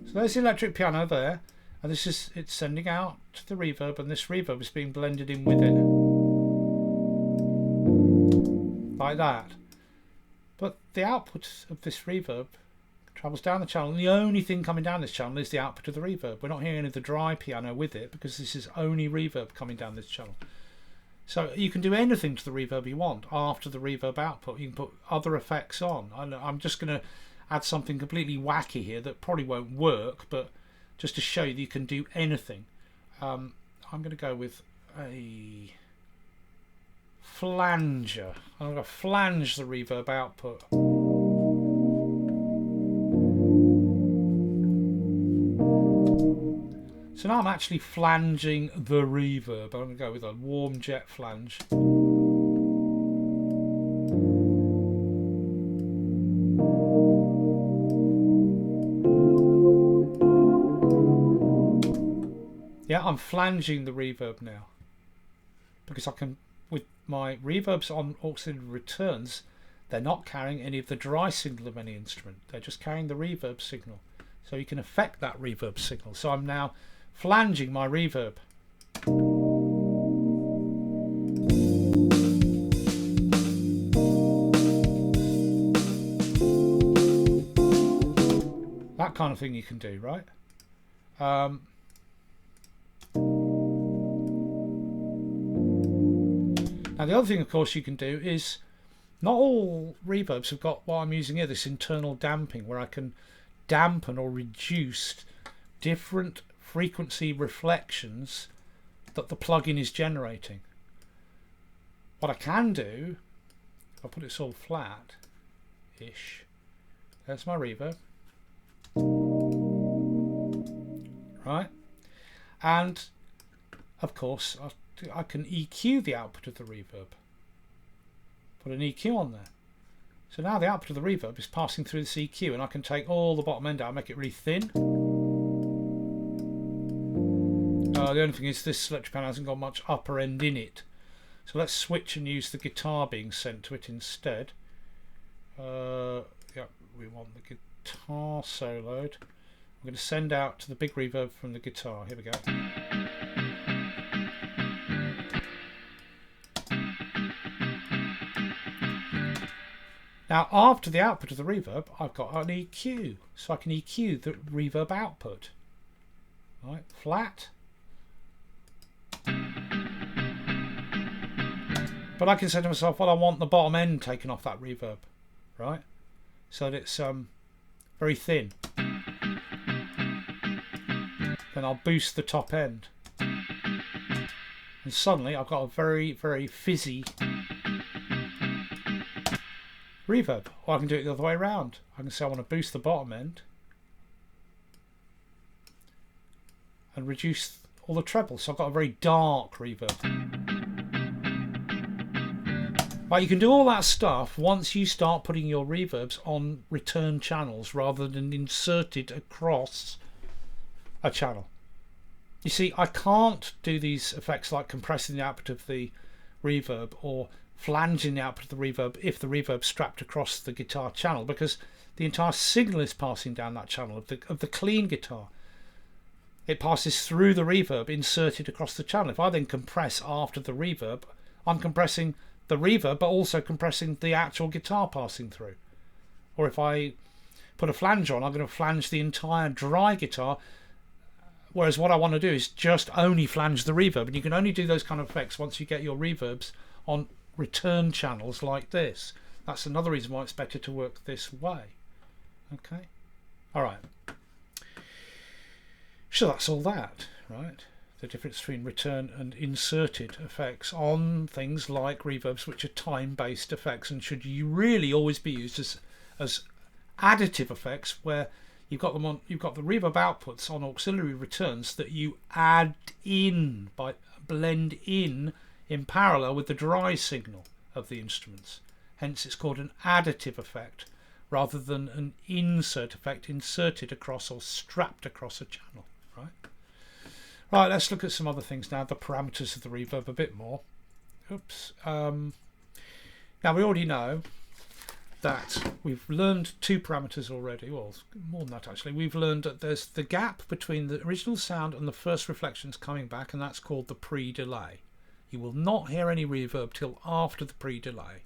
So there's the electric piano there, and this is it's sending out to the reverb, and this reverb is being blended in with it. Like that. But the output of this reverb travels down the channel, and the only thing coming down this channel is the output of the reverb. We're not hearing any of the dry piano with it, because this is only reverb coming down this channel. So you can do anything to the reverb you want after the reverb output. You can put other effects on. I'm just going to add something completely wacky here that probably won't work, but just to show you that you can do anything. I'm going to go with a flanger. I'm going to flange the reverb output. So now I'm actually flanging the reverb. I'm going to go with a warm jet flange. Yeah, I'm flanging the reverb now. Because I can, with my reverbs on auxiliary returns, they're not carrying any of the dry signal of any instrument. They're just carrying the reverb signal. So you can affect that reverb signal. So I'm now flanging my reverb. That kind of thing you can do, right? Now the other thing, of course, you can do is, not all reverbs have got what I'm using here, this internal damping, where I can dampen or reduce different frequency reflections that the plugin is generating. What I can do, if I put it all flat-ish, there's my reverb. Right? And, of course, I can EQ the output of the reverb. Put an EQ on there. So now the output of the reverb is passing through this EQ, and I can take all the bottom end out and make it really thin. The only thing is this electric piano hasn't got much upper end in it. So let's switch and use the guitar being sent to it instead. Yeah, we want the guitar soloed. I'm going to send out to the big reverb from the guitar. Here we go. Now, after the output of the reverb, I've got an EQ, so I can EQ the reverb output. Right, flat. But I can say to myself, well, I want the bottom end taken off that reverb, right? So that it's very thin. Then I'll boost the top end. And suddenly I've got a very, very fizzy reverb. Or I can do it the other way around. I can say I want to boost the bottom end and reduce all the treble. So I've got a very dark reverb. Right, you can do all that stuff once you start putting your reverbs on return channels rather than inserted across a channel. You see, I can't do these effects like compressing the output of the reverb or flanging the output of the reverb if the reverb's strapped across the guitar channel, because the entire signal is passing down that channel of the clean guitar. It passes through the reverb inserted across the channel. If I then compress after the reverb, I'm compressing the reverb but also compressing the actual guitar passing through. Or if I put a flange on, I'm going to flange the entire dry guitar, whereas what I want to do is just only flange the reverb. And you can only do those kind of effects once you get your reverbs on return channels like this. That's another reason why it's better to work this way. Okay, all right, so that's all that, right? The difference between return and inserted effects on things like reverbs, which are time-based effects and should you really always be used as additive effects, where you've got them on, you've got the reverb outputs on auxiliary returns that you add in by blend in parallel with the dry signal of the instruments. Hence it's called an additive effect rather than an insert effect inserted across or strapped across a channel. Right, let's look at some other things now, the parameters of the reverb a bit more. Oops. Now we already know that we've learned two parameters already, well more than that actually. We've learned that there's the gap between the original sound and the first reflections coming back, and that's called the pre-delay. You will not hear any reverb till after the pre-delay.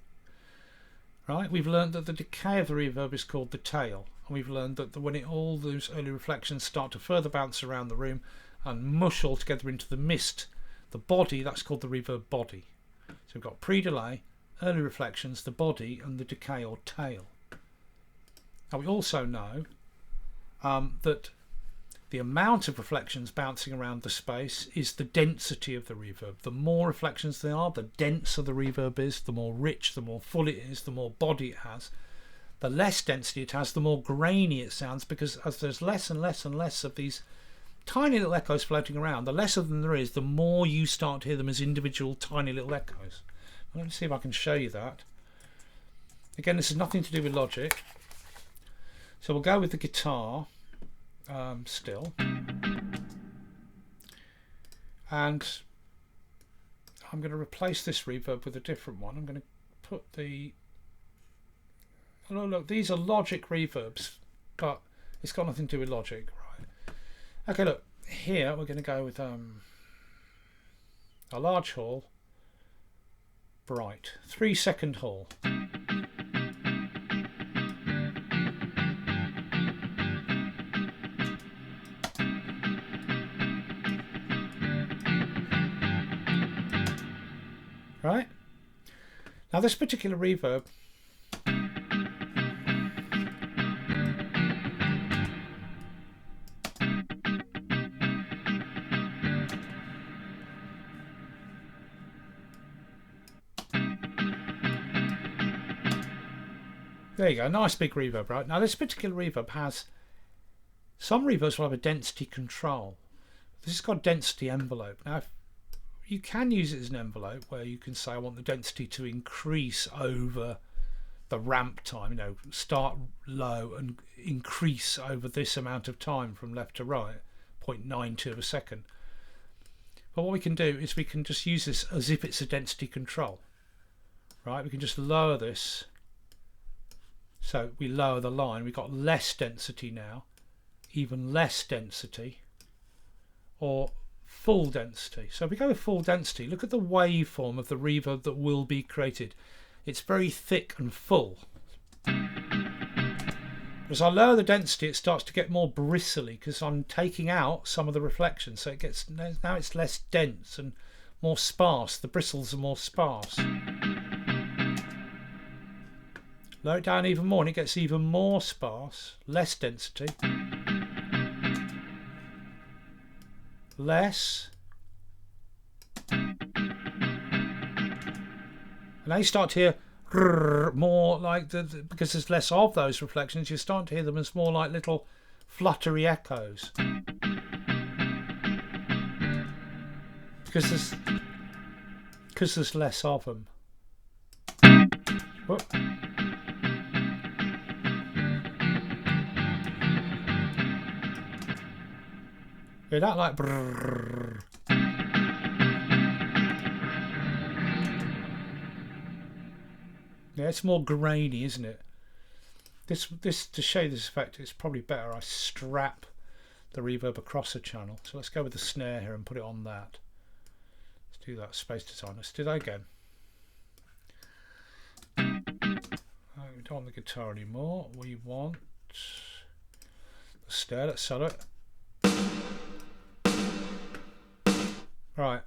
Right? We've learned that the decay of the reverb is called the tail, and we've learned that when all those early reflections start to further bounce around the room and mush all together into the mist, the body, that's called the reverb body. So we've got pre-delay, early reflections, the body, and the decay or tail. Now we also know that the amount of reflections bouncing around the space is the density of the reverb. The more reflections there are, the denser the reverb is, the more rich, the more full it is, the more body it has. The less density it has, the more grainy it sounds, because as there's less and less and less of these tiny little echoes floating around, the less of them there is, the more you start to hear them as individual tiny little echoes. Let me see if I can show you that. Again, this has nothing to do with Logic. So we'll go with the guitar still. And I'm going to replace this reverb with a different one. I'm going to put the... Oh, look, these are Logic reverbs, but it's got nothing to do with Logic. Right. Okay, look, here we're going to go with a large hall, bright, 3-second hall. Right? Now this particular reverb there you go, nice big reverb, right? Now this particular reverb has, some reverbs will have a density control. This has got density envelope. Now you can use it as an envelope where you can say I want the density to increase over the ramp time, you know, start low and increase over this amount of time from left to right, 0.92 of a second. But what we can do is we can just use this as if it's a density control. Right, we can just lower this. So we lower the line, we've got less density now, even less density, or full density. So if we go with full density, look at the waveform of the reverb that will be created. It's very thick and full. As I lower the density, it starts to get more bristly because I'm taking out some of the reflections. So it gets, now it's less dense and more sparse. The bristles are more sparse. Lower it down even more and it gets even more sparse, less density. Less. And now you start to hear more like because there's less of those reflections, you start to hear them as more like little fluttery echoes. Because there's less of them. Whoop. Hear that like brrrr. Yeah, it's more grainy, isn't it? This to show you this effect, it's probably better I strap the reverb across a channel. So let's go with the snare here and put it on that. Let's do that, space design. Let's do that again. We don't want the guitar anymore. We want the snare. Let's sell it. Right.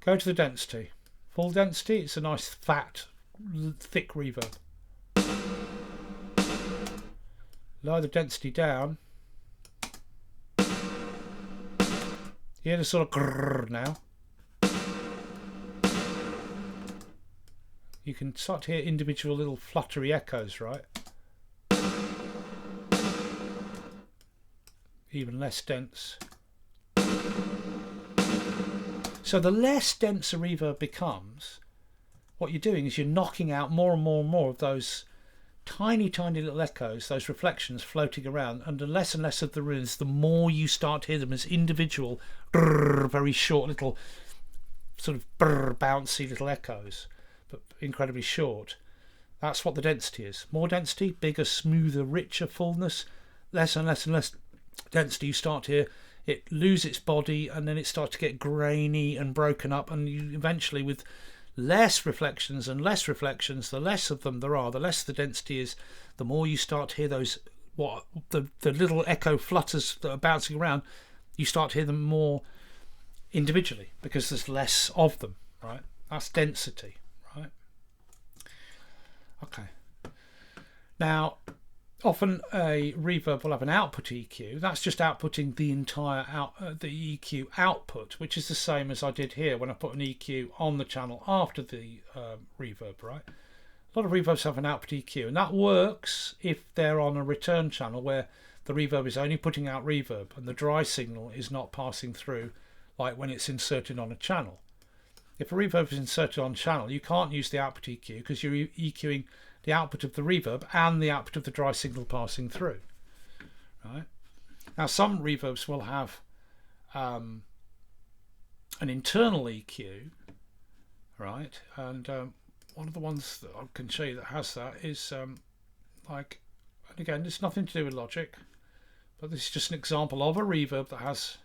Go to the density. Full density, it's a nice fat, thick reverb. Lower the density down. You hear the sort of grrr now. You can start to hear individual little fluttery echoes, right? Even less dense. So the less dense a reverb becomes, what you're doing is you're knocking out more and more and more of those tiny, tiny little echoes, those reflections floating around, and the less and less of there is, the more you start to hear them as individual, very short little, sort of bouncy little echoes, but incredibly short. That's what the density is. More density, bigger, smoother, richer fullness. Less and less and less density, you start to hear it lose its body, and then it starts to get grainy and broken up, and you eventually, with less reflections and less reflections, the less of them there are, the less the density is, the more you start to hear those, what the little echo flutters that are bouncing around, you start to hear them more individually because there's less of them, right? That's density, right? Okay. Now, often a reverb will have an output EQ. That's just outputting the entire the EQ output, which is the same as I did here when I put an EQ on the channel after the reverb, right? A lot of reverbs have an output EQ, and that works if they're on a return channel where the reverb is only putting out reverb and the dry signal is not passing through, like when it's inserted on a channel. If a reverb is inserted on channel, you can't use the output EQ because you're EQing the output of the reverb and the output of the dry signal passing through. Right? Now, some reverbs will have an internal EQ, right? And one of the ones that I can show you that has that is like, and again, it's nothing to do with Logic, but this is just an example of a reverb that has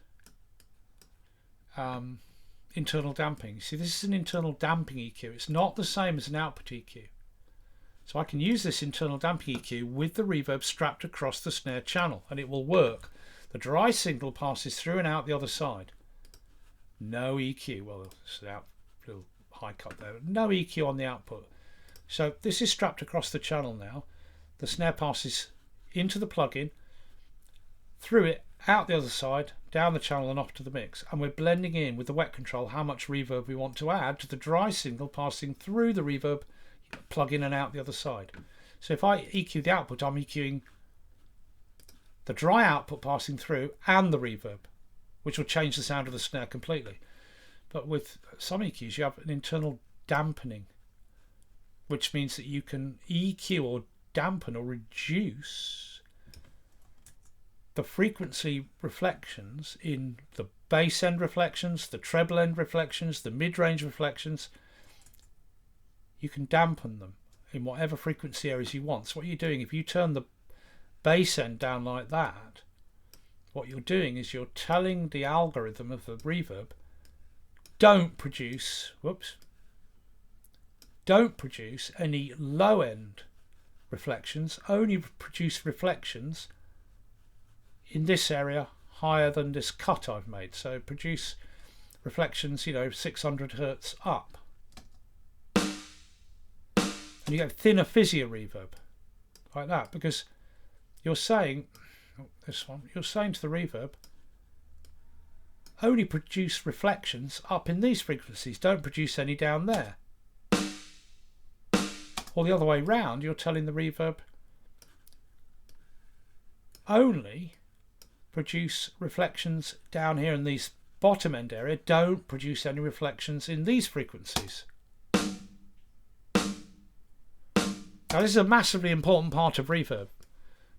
internal damping. See, this is an internal damping EQ. It's not the same as an output EQ. So I can use this internal damping EQ with the reverb strapped across the snare channel, and it will work. The dry signal passes through and out the other side. No EQ. Well, it's a little high cut there. No EQ on the output. So this is strapped across the channel now. The snare passes into the plugin, through it, out the other side, down the channel and off to the mix. And we're blending in with the wet control how much reverb we want to add to the dry signal passing through the reverb plug in and out the other side. So if I EQ the output, I'm EQing the dry output passing through and the reverb, which will change the sound of the snare completely. But with some EQs, you have an internal dampening which means that you can EQ or dampen or reduce the frequency reflections in the bass end reflections, the treble end reflections, the mid-range reflections. You can dampen them in whatever frequency areas you want. So what you're doing, if you turn the bass end down like that, what you're doing is you're telling the algorithm of the reverb, don't produce any low end reflections, only produce reflections in this area higher than this cut I've made. So produce reflections, 600 hertz up. And you get thinner, fizzier reverb like that, because you're saying, you're saying to the reverb, only produce reflections up in these frequencies, don't produce any down there. Or the other way round, you're telling the reverb, only produce reflections down here in these bottom end area, don't produce any reflections in these frequencies. Now this is a massively important part of reverb.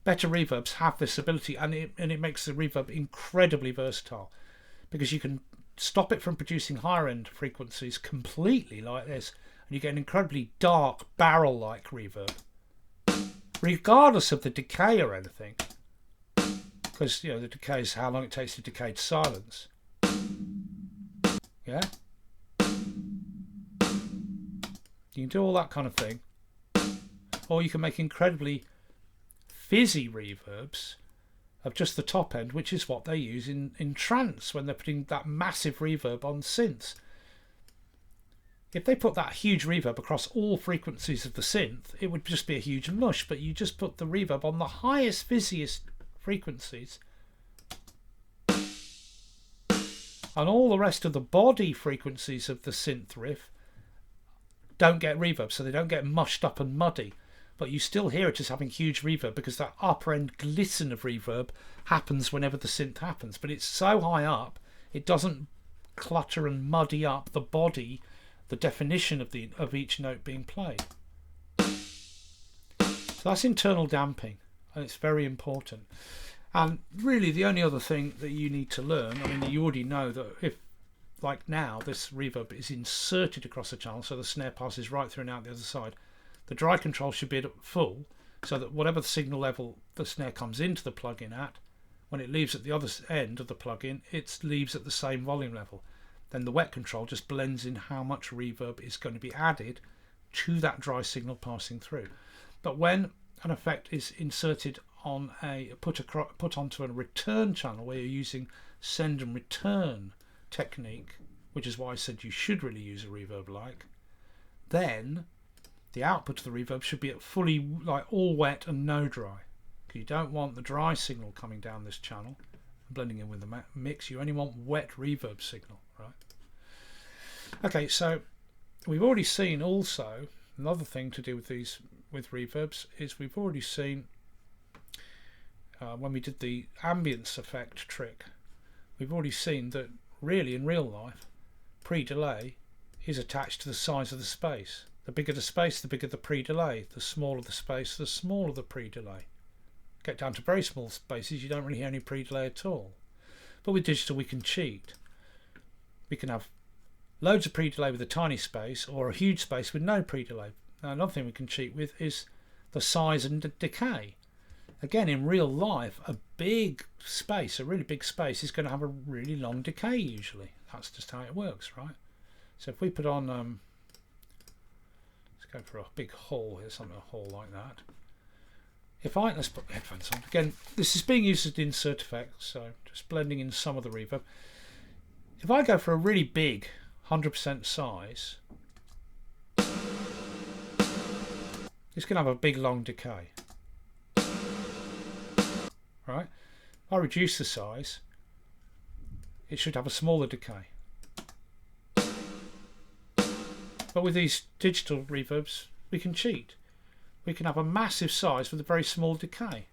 Better reverbs have this ability, and it makes the reverb incredibly versatile, because you can stop it from producing higher end frequencies completely like this, and you get an incredibly dark barrel like reverb, regardless of the decay or anything, because the decay is how long it takes to decay to silence. Yeah, you can do all that kind of thing, or you can make incredibly fizzy reverbs of just the top end, which is what they use in trance when they're putting that massive reverb on synths. If they put that huge reverb across all frequencies of the synth, it would just be a huge mush, but you just put the reverb on the highest, fizziest frequencies, and all the rest of the body frequencies of the synth riff don't get reverb, so they don't get mushed up and muddy. But you still hear it as having huge reverb, because that upper end glisten of reverb happens whenever the synth happens. But it's so high up, it doesn't clutter and muddy up the body, the definition of each note being played. So that's internal damping, and it's very important. And really the only other thing that you need to learn, I mean, you already know that if, like now, this reverb is inserted across the channel, so the snare passes right through and out the other side. The dry control should be at full, so that whatever the signal level the snare comes into the plug-in at, when it leaves at the other end of the plug-in, it leaves at the same volume level. Then the wet control just blends in how much reverb is going to be added to that dry signal passing through. But when an effect is inserted on put onto a return channel, where you're using send and return technique, which is why I said you should really use a reverb like, then the output of the reverb should be at fully, like, all wet and no dry. You don't want the dry signal coming down this channel and blending in with the mix. You only want wet reverb signal, right? Okay, so we've already seen also another thing to do with these reverbs is we've already seen when we did the ambience effect trick, we've already seen that really in real life pre-delay is attached to the size of the space. The bigger the space, the bigger the pre-delay. The smaller the space, the smaller the pre-delay. Get down to very small spaces, you don't really hear any pre-delay at all. But with digital we can cheat. We can have loads of pre-delay with a tiny space, or a huge space with no pre-delay. Now another thing we can cheat with is the size and the decay. Again, in real life, a big space, a really big space, is going to have a really long decay usually. That's just how it works, right? So if we put on, let's go for a big hall here, something a hall like that. Let's put headphones on. Again, this is being used as an insert effect, so just blending in some of the reverb. If I go for a really big 100% size, it's going to have a big long decay. Right? If I reduce the size, it should have a smaller decay. But with these digital reverbs, we can cheat. We can have a massive size with a very small decay.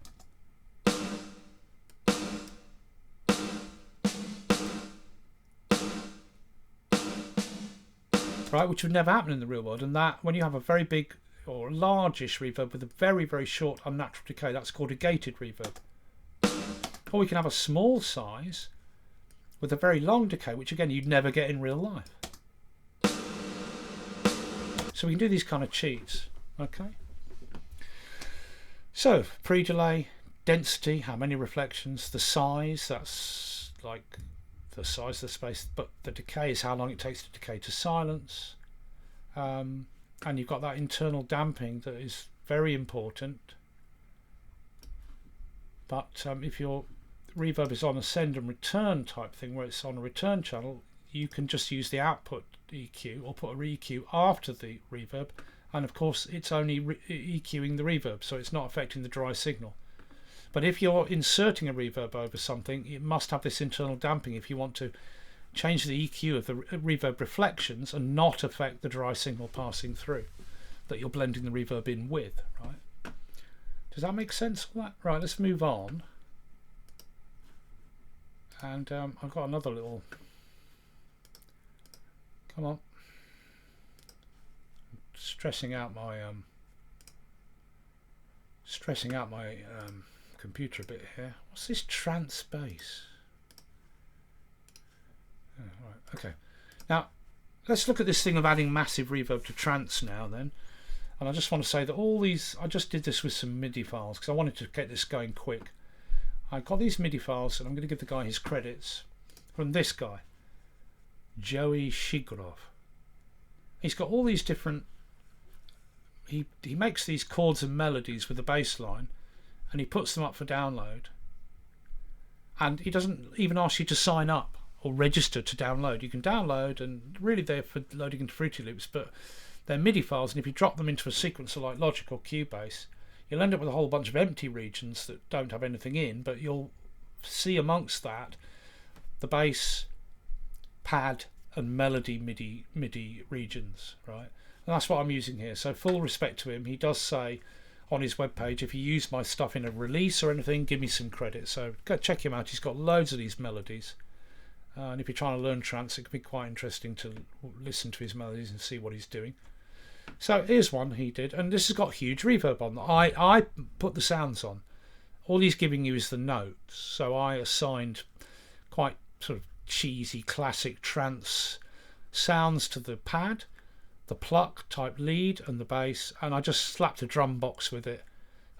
Right, which would never happen in the real world. And that, when you have a very big or a largish reverb with a very, very short unnatural decay. That's called a gated reverb. Or we can have a small size with a very long decay, which again you'd never get in real life. So we can do these kind of cheats. Okay. So pre-delay, density, how many reflections, the size, that's like the size of the space, but the decay is how long it takes to decay to silence. And you've got that internal damping that is very important. But if your reverb is on a send and return type thing, where it's on a return channel, you can just use the output EQ or put a EQ after the reverb, and of course it's only EQing the reverb, so it's not affecting the dry signal. But if you're inserting a reverb over something, it must have this internal damping if you want to change the EQ of the reverb reflections and not affect the dry signal passing through that you're blending the reverb in with, right? Does that make sense? Right, let's move on. And I've got another little, come on, stressing out my computer a bit here. What's this trance bass? Oh, right, okay. Now let's look at this thing of adding massive reverb to trance now then. And I just want to say that all these, I just did this with some MIDI files because I wanted to get this going quick. I got these MIDI files, and I'm going to give the guy his credits from this guy, Joey Shigrov. He's got all these different, he makes these chords and melodies with the bass line, and he puts them up for download. And he doesn't even ask you to sign up or register to download. You can download, and really they're for loading into Fruity Loops, but they're MIDI files, and if you drop them into a sequencer like Logic or Cubase, you'll end up with a whole bunch of empty regions that don't have anything in, but you'll see amongst that the bass, pad and melody MIDI regions, right? And that's what I'm using here. So full respect to him. He does say on his webpage, if you use my stuff in a release or anything, give me some credit. So go check him out. He's got loads of these melodies. And if you're trying to learn trance, it can be quite interesting to listen to his melodies and see what he's doing. So here's one he did, and this has got huge reverb on. I put the sounds on. All he's giving you is the notes. So I assigned quite sort of cheesy classic trance sounds to the pad, the pluck type lead and the bass, and I just slapped a drum box with it.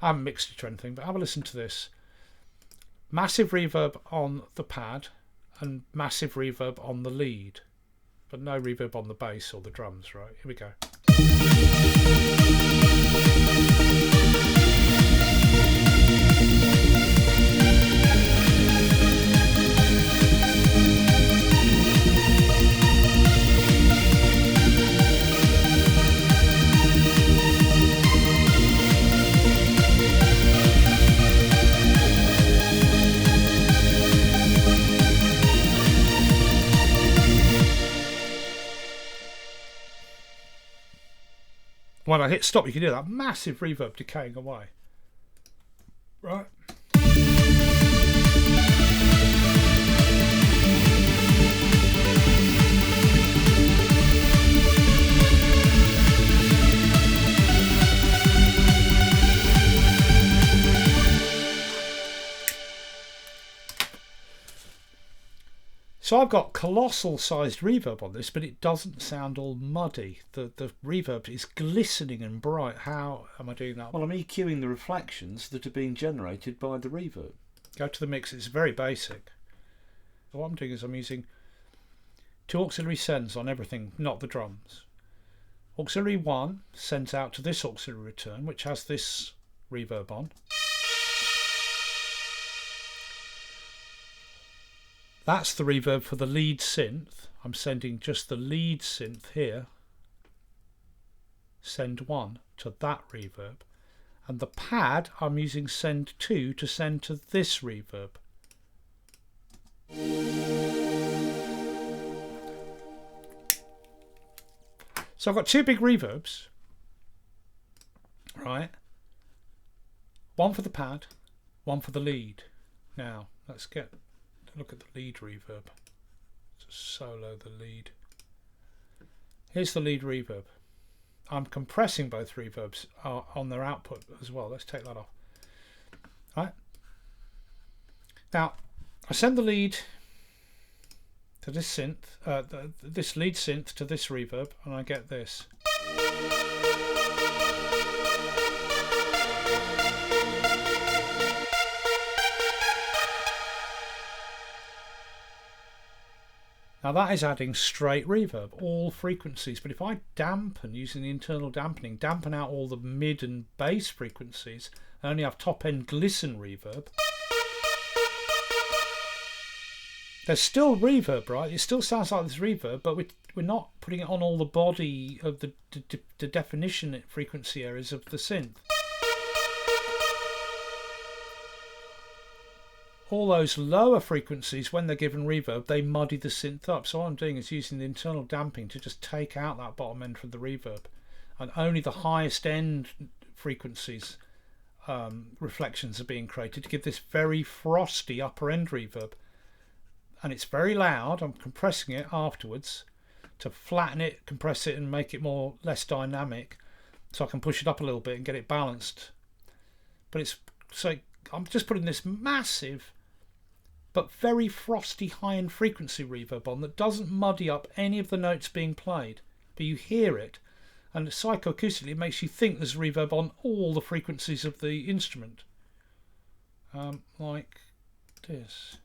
I haven't mixed it or anything, but have a listen to this. Massive reverb on the pad and massive reverb on the lead, but no reverb on the bass or the drums, right? Here we go. When I hit stop, you can hear that massive reverb decaying away. Right? So I've got colossal sized reverb on this, but it doesn't sound all muddy. The reverb is glistening and bright. How am I doing that? Well, I'm EQing the reflections that are being generated by the reverb. Go to the mix, it's very basic. So what I'm doing is I'm using 2 auxiliary sends on everything, not the drums. Auxiliary 1 sends out to this auxiliary return, which has this reverb on. That's the reverb for the lead synth. I'm sending just the lead synth here. Send 1 to that reverb. And the pad, I'm using send 2 to send to this reverb. So I've got 2 big reverbs. Right. One for the pad, one for the lead. Now, let's get... look at the lead reverb. Just solo the lead. Here's the lead reverb. I'm compressing both reverbs on their output as well. Let's take that off. Right. Now, I send the lead to this synth, this lead synth to this reverb, and I get this. Now that is adding straight reverb, all frequencies, but if I dampen using the internal dampening, dampen out all the mid and bass frequencies, and only have top end glisten reverb, there's still reverb, right? It still sounds like there's reverb, but we're not putting it on all the body of the definition frequency areas of the synth. All those lower frequencies, when they're given reverb, they muddy the synth up. So what I'm doing is using the internal damping to just take out that bottom end from the reverb, and only the highest end frequencies reflections are being created to give this very frosty upper end reverb. And it's very loud. I'm compressing it afterwards to flatten it, compress it, and make it less dynamic, so I can push it up a little bit and get it balanced. But it's so I'm just putting this massive but very frosty high-end frequency reverb on that doesn't muddy up any of the notes being played, but you hear it, and psychoacoustically it makes you think there's reverb on all the frequencies of the instrument, like this.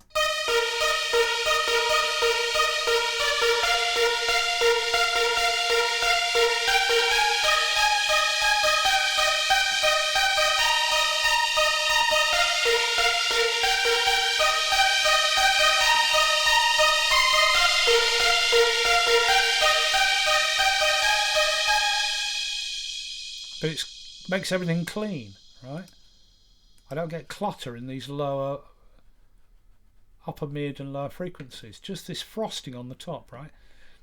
But it makes everything clean, right? I don't get clutter in these lower, upper, mid and lower frequencies. Just this frosting on the top, right?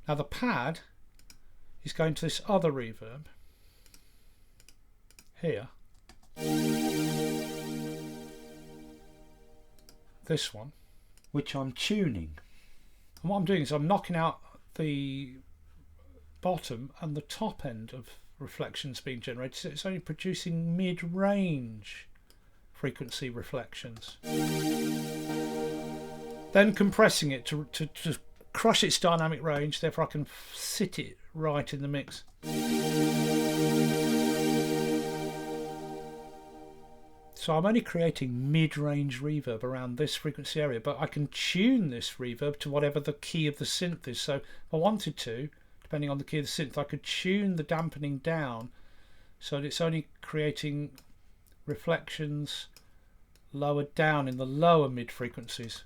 Now the pad is going to this other reverb here. This one, which I'm tuning. And what I'm doing is I'm knocking out the bottom and the top end of reflections being generated, so it's only producing mid-range frequency reflections. Then compressing it to crush its dynamic range, therefore I can sit it right in the mix. So I'm only creating mid-range reverb around this frequency area, but I can tune this reverb to whatever the key of the synth is. So if I wanted to, depending on the key of the synth, I could tune the dampening down so that it's only creating reflections lower down in the lower mid frequencies,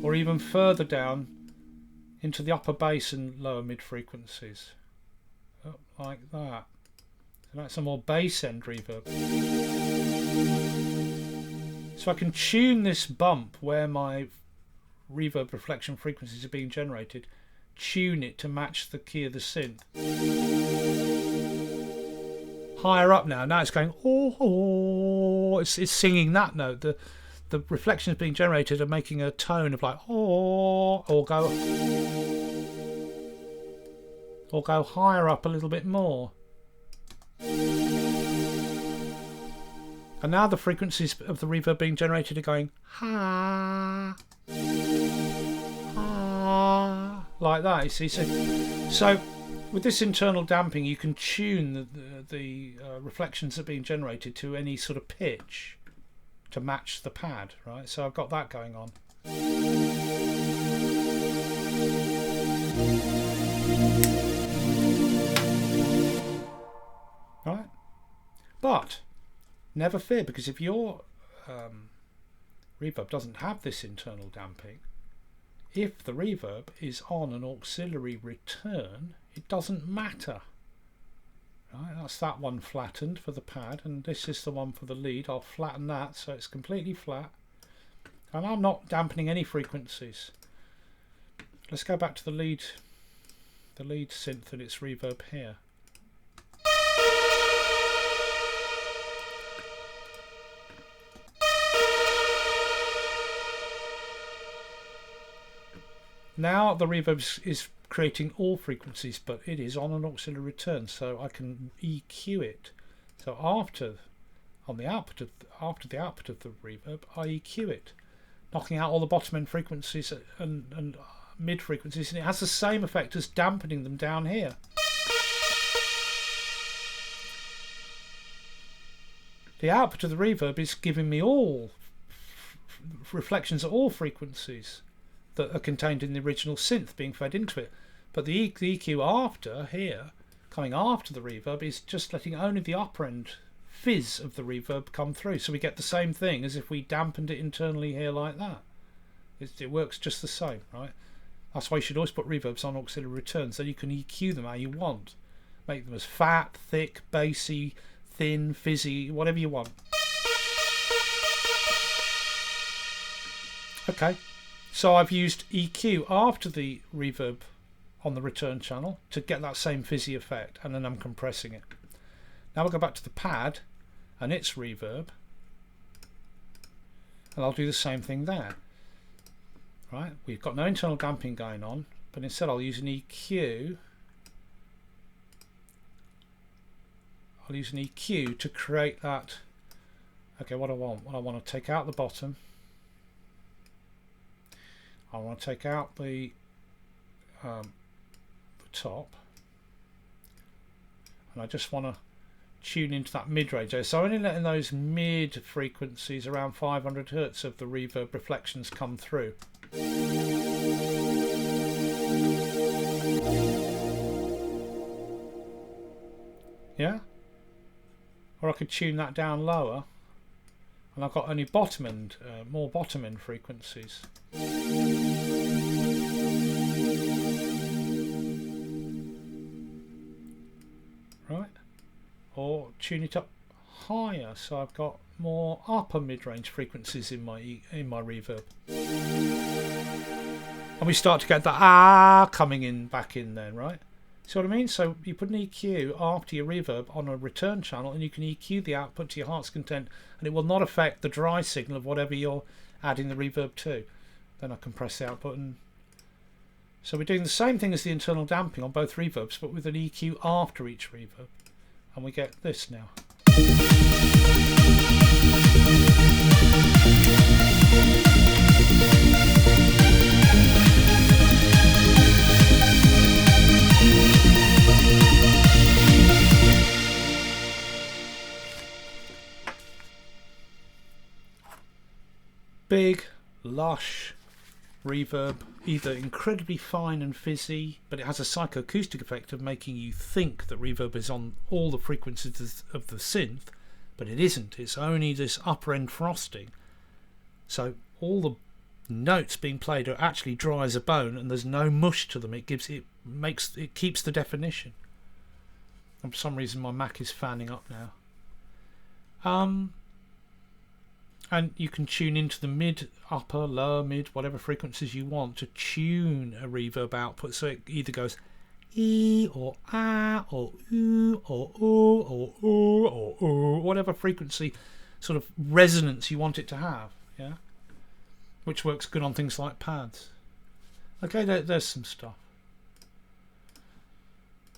or even further down into the upper bass and lower mid frequencies, like that. So that's a more bass end reverb. So I can tune this bump where my reverb reflection frequencies are being generated, tune it to match the key of the synth. Higher up now it's going oh, it's singing that note. The reflections being generated are making a tone of like oh, or go higher up a little bit more. And now the frequencies of the reverb being generated are going ha, ha, like that, you see. So with this internal damping you can tune the reflections that are being generated to any sort of pitch to match the pad, right? So I've got that going on. Right? But never fear, because if your reverb doesn't have this internal damping, if the reverb is on an auxiliary return, it doesn't matter. Right, that's that one flattened for the pad, and this is the one for the lead. I'll flatten that so it's completely flat, and I'm not dampening any frequencies. Let's go back to the lead synth and its reverb here. Now the reverb is creating all frequencies, but it is on an auxiliary return, so I can EQ it. So after the output of the reverb, I EQ it, knocking out all the bottom end frequencies and mid frequencies, and it has the same effect as dampening them down here. The output of the reverb is giving me all reflections at all frequencies that are contained in the original synth being fed into it, but the EQ after here, coming after the reverb, is just letting only the upper end fizz of the reverb come through, so we get the same thing as if we dampened it internally here like that. It works just the same, right? That's why you should always put reverbs on auxiliary returns, so you can EQ them how you want, make them as fat, thick, bassy, thin, fizzy, whatever you want. Okay, so I've used EQ after the reverb on the return channel to get that same fizzy effect, and then I'm compressing it. Now I'll go back to the pad and its reverb, and I'll do the same thing there. Right, we've got no internal damping going on, but instead I'll use an EQ. I'll use an EQ to create that. Okay, what I want to take out the bottom. I want to take out the top, and I just want to tune into that mid-range there. So I'm only letting those mid frequencies around 500 Hertz of the reverb reflections come through. Yeah? Or I could tune that down lower, and I've got only bottom end, more bottom end frequencies. Right? Or tune it up higher, so I've got more upper mid-range frequencies in my reverb, and we start to get that coming in back in then, right? See what I mean? So you put an EQ after your reverb on a return channel, and you can EQ the output to your heart's content, and it will not affect the dry signal of whatever you're adding the reverb to. Then I compress the output, and so we're doing the same thing as the internal damping on both reverbs, but with an EQ after each reverb, and we get this now. Big, lush reverb, either incredibly fine and fizzy, but it has a psychoacoustic effect of making you think that reverb is on all the frequencies of the synth, but it isn't. It's only this upper end frosting. So all the notes being played are actually dry as a bone, and there's no mush to them. It keeps the definition. And for some reason my Mac is fanning up now. And you can tune into the mid, upper, lower, mid, whatever frequencies you want to tune a reverb output, so it either goes E or A or oo or oo or oo or oo, whatever frequency sort of resonance you want it to have, yeah, which works good on things like pads. Okay, there's some stuff.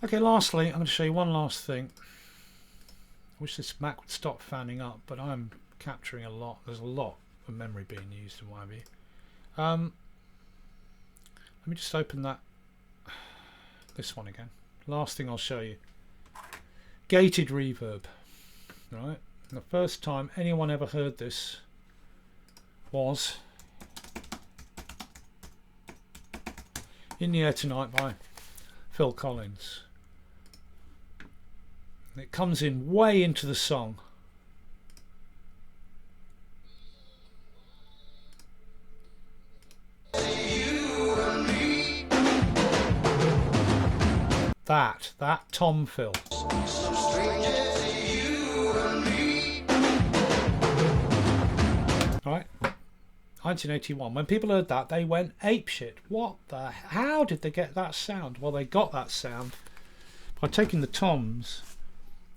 Okay, lastly, I'm going to show you one last thing. I wish this Mac would stop fanning up, but I'm capturing a lot. There's a lot of memory being used and what have you. Let me just open this one again. Last thing I'll show you. Gated reverb. Right. And the first time anyone ever heard this was In the Air Tonight by Phil Collins. And it comes in way into the song. That Tom Phil. Right, 1981. When people heard that, they went apeshit. How did they get that sound? Well, they got that sound by taking the toms,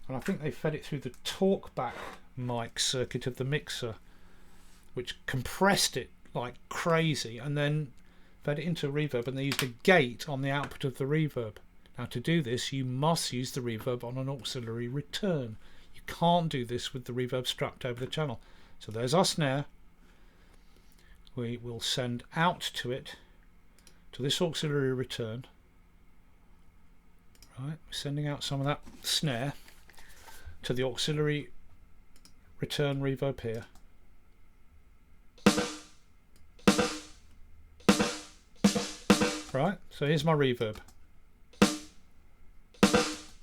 and I think they fed it through the talkback mic circuit of the mixer, which compressed it like crazy, and then fed it into a reverb, and they used a gate on the output of the reverb. Now to do this, you must use the reverb on an auxiliary return. You can't do this with the reverb strapped over the channel. So there's our snare. We will send out to it, to this auxiliary return. Right, we're sending out some of that snare to the auxiliary return reverb here. Right, so here's my reverb.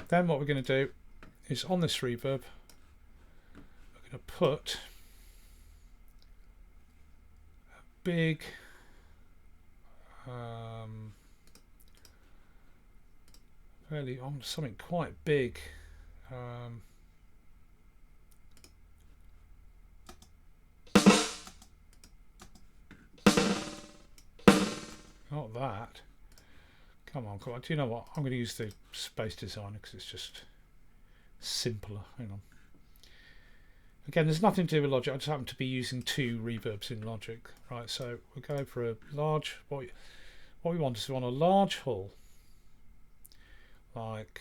Then what we're going to do is on this reverb, we're going to put a big fairly on something quite big. Not that. Come on, come on. Do you know what? I'm going to use the Space Designer because it's just simpler. Hang on. Again, there's nothing to do with Logic. I just happen to be using 2 reverbs in Logic. Right, so we'll go for a large... What we want is we want a large hall. Like...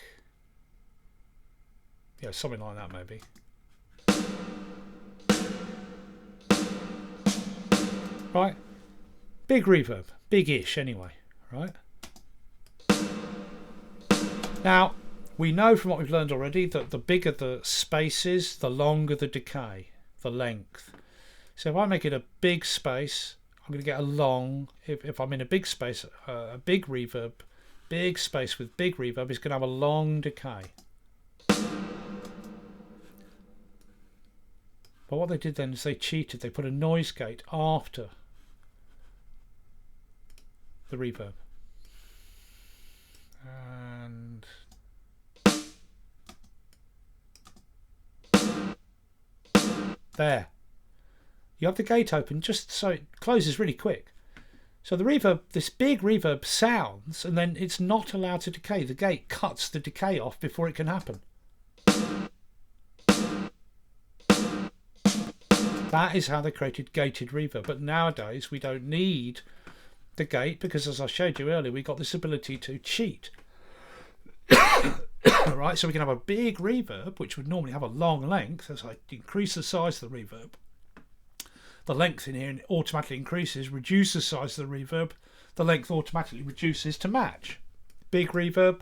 yeah, something like that maybe. Right. Big reverb. Big-ish anyway. Right. Now, we know from what we've learned already that the bigger the space is, the longer the decay, the length. So if I make it a big space, I'm going to get a long, if I'm in a big space, a big reverb, big space with big reverb is going to have a long decay. But what they did then is they cheated. They put a noise gate after the reverb. And there. You have the gate open just so it closes really quick. So the reverb, this big reverb sounds, and then it's not allowed to decay. The gate cuts the decay off before it can happen. That is how they created gated reverb. But nowadays we don't need the gate because, as I showed you earlier, we got this ability to cheat. Right, so we can have a big reverb which would normally have a long length. As I increase the size of the reverb, the length in here automatically increases. Reduce the size of the reverb, the length automatically reduces to match. Big reverb,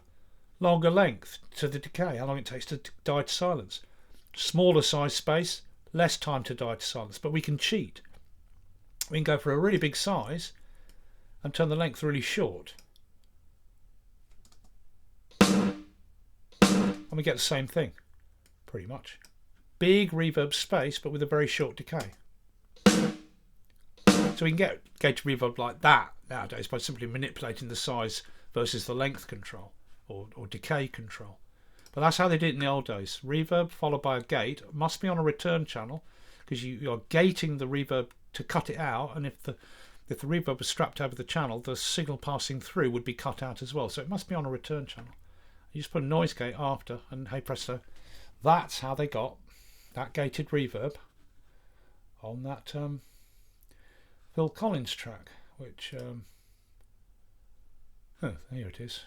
longer length to the decay, how long it takes to die to silence. Smaller size space, less time to die to silence. But we can cheat. We can go for a really big size and turn the length really short. And we get the same thing, pretty much. Big reverb space, but with a very short decay. So we can get gated reverb like that nowadays by simply manipulating the size versus the length control or decay control. But that's how they did it in the old days. Reverb followed by a gate must be on a return channel because you're gating the reverb to cut it out, and if the reverb was strapped over the channel, the signal passing through would be cut out as well. So it must be on a return channel. You just put a noise gate after, and hey presto, that's how they got that gated reverb on that Phil Collins track, which oh, here it is.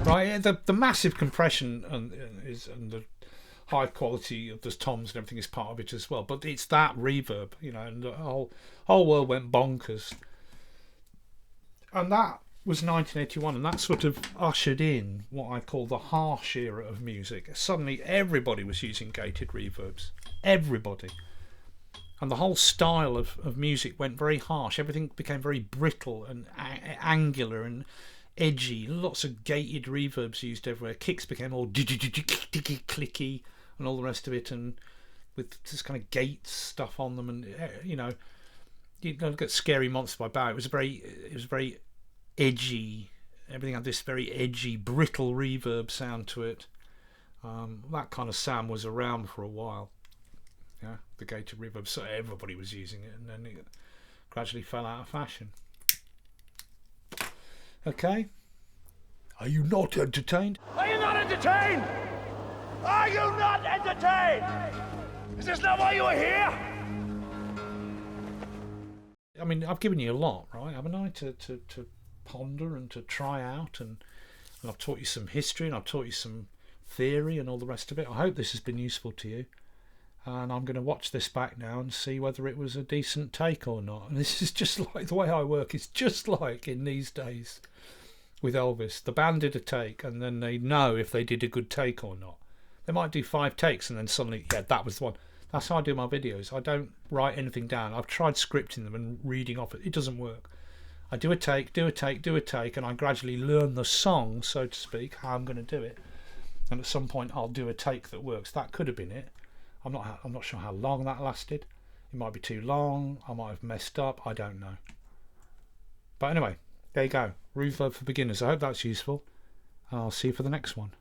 Right, the massive compression and the high quality of the toms and everything is part of it as well, but it's that reverb, you know, and the whole world went bonkers. And that was 1981, and that sort of ushered in what I call the harsh era of music. Suddenly everybody was using gated reverbs. Everybody. And the whole style of music went very harsh. Everything became very brittle and angular and edgy. Lots of gated reverbs used everywhere. Kicks became all clicky and all the rest of it, and with this kind of gate stuff on them, and you know, you look at Scary Monster by Bowie. It was very edgy. Everything had this very edgy, brittle reverb sound to it. That kind of sound was around for a while. Yeah, the gated reverb. So everybody was using it, and then it gradually fell out of fashion. Okay. Are you not entertained? Are you not entertained? Are you not entertained? Is this not why you are here? I mean, I've given you a lot, right? Haven't I? To ponder and to try out, and I've taught you some history, and I've taught you some theory and all the rest of it. I hope this has been useful to you. And I'm going to watch this back now and see whether it was a decent take or not. And this is just like the way I work. It's just like in these days with Elvis. The band did a take, and then they know if they did a good take or not. They might do 5 takes, and then suddenly, yeah, that was the one. That's how I do my videos. I don't write anything down. I've tried scripting them and reading off it. It doesn't work. I do a take, do a take, do a take, and I gradually learn the song, so to speak, how I'm going to do it. And at some point, I'll do a take that works. That could have been it. I'm not sure how long that lasted. It might be too long. I might have messed up. I don't know. But anyway, there you go. Reverb for beginners. I hope that's useful. I'll see you for the next one.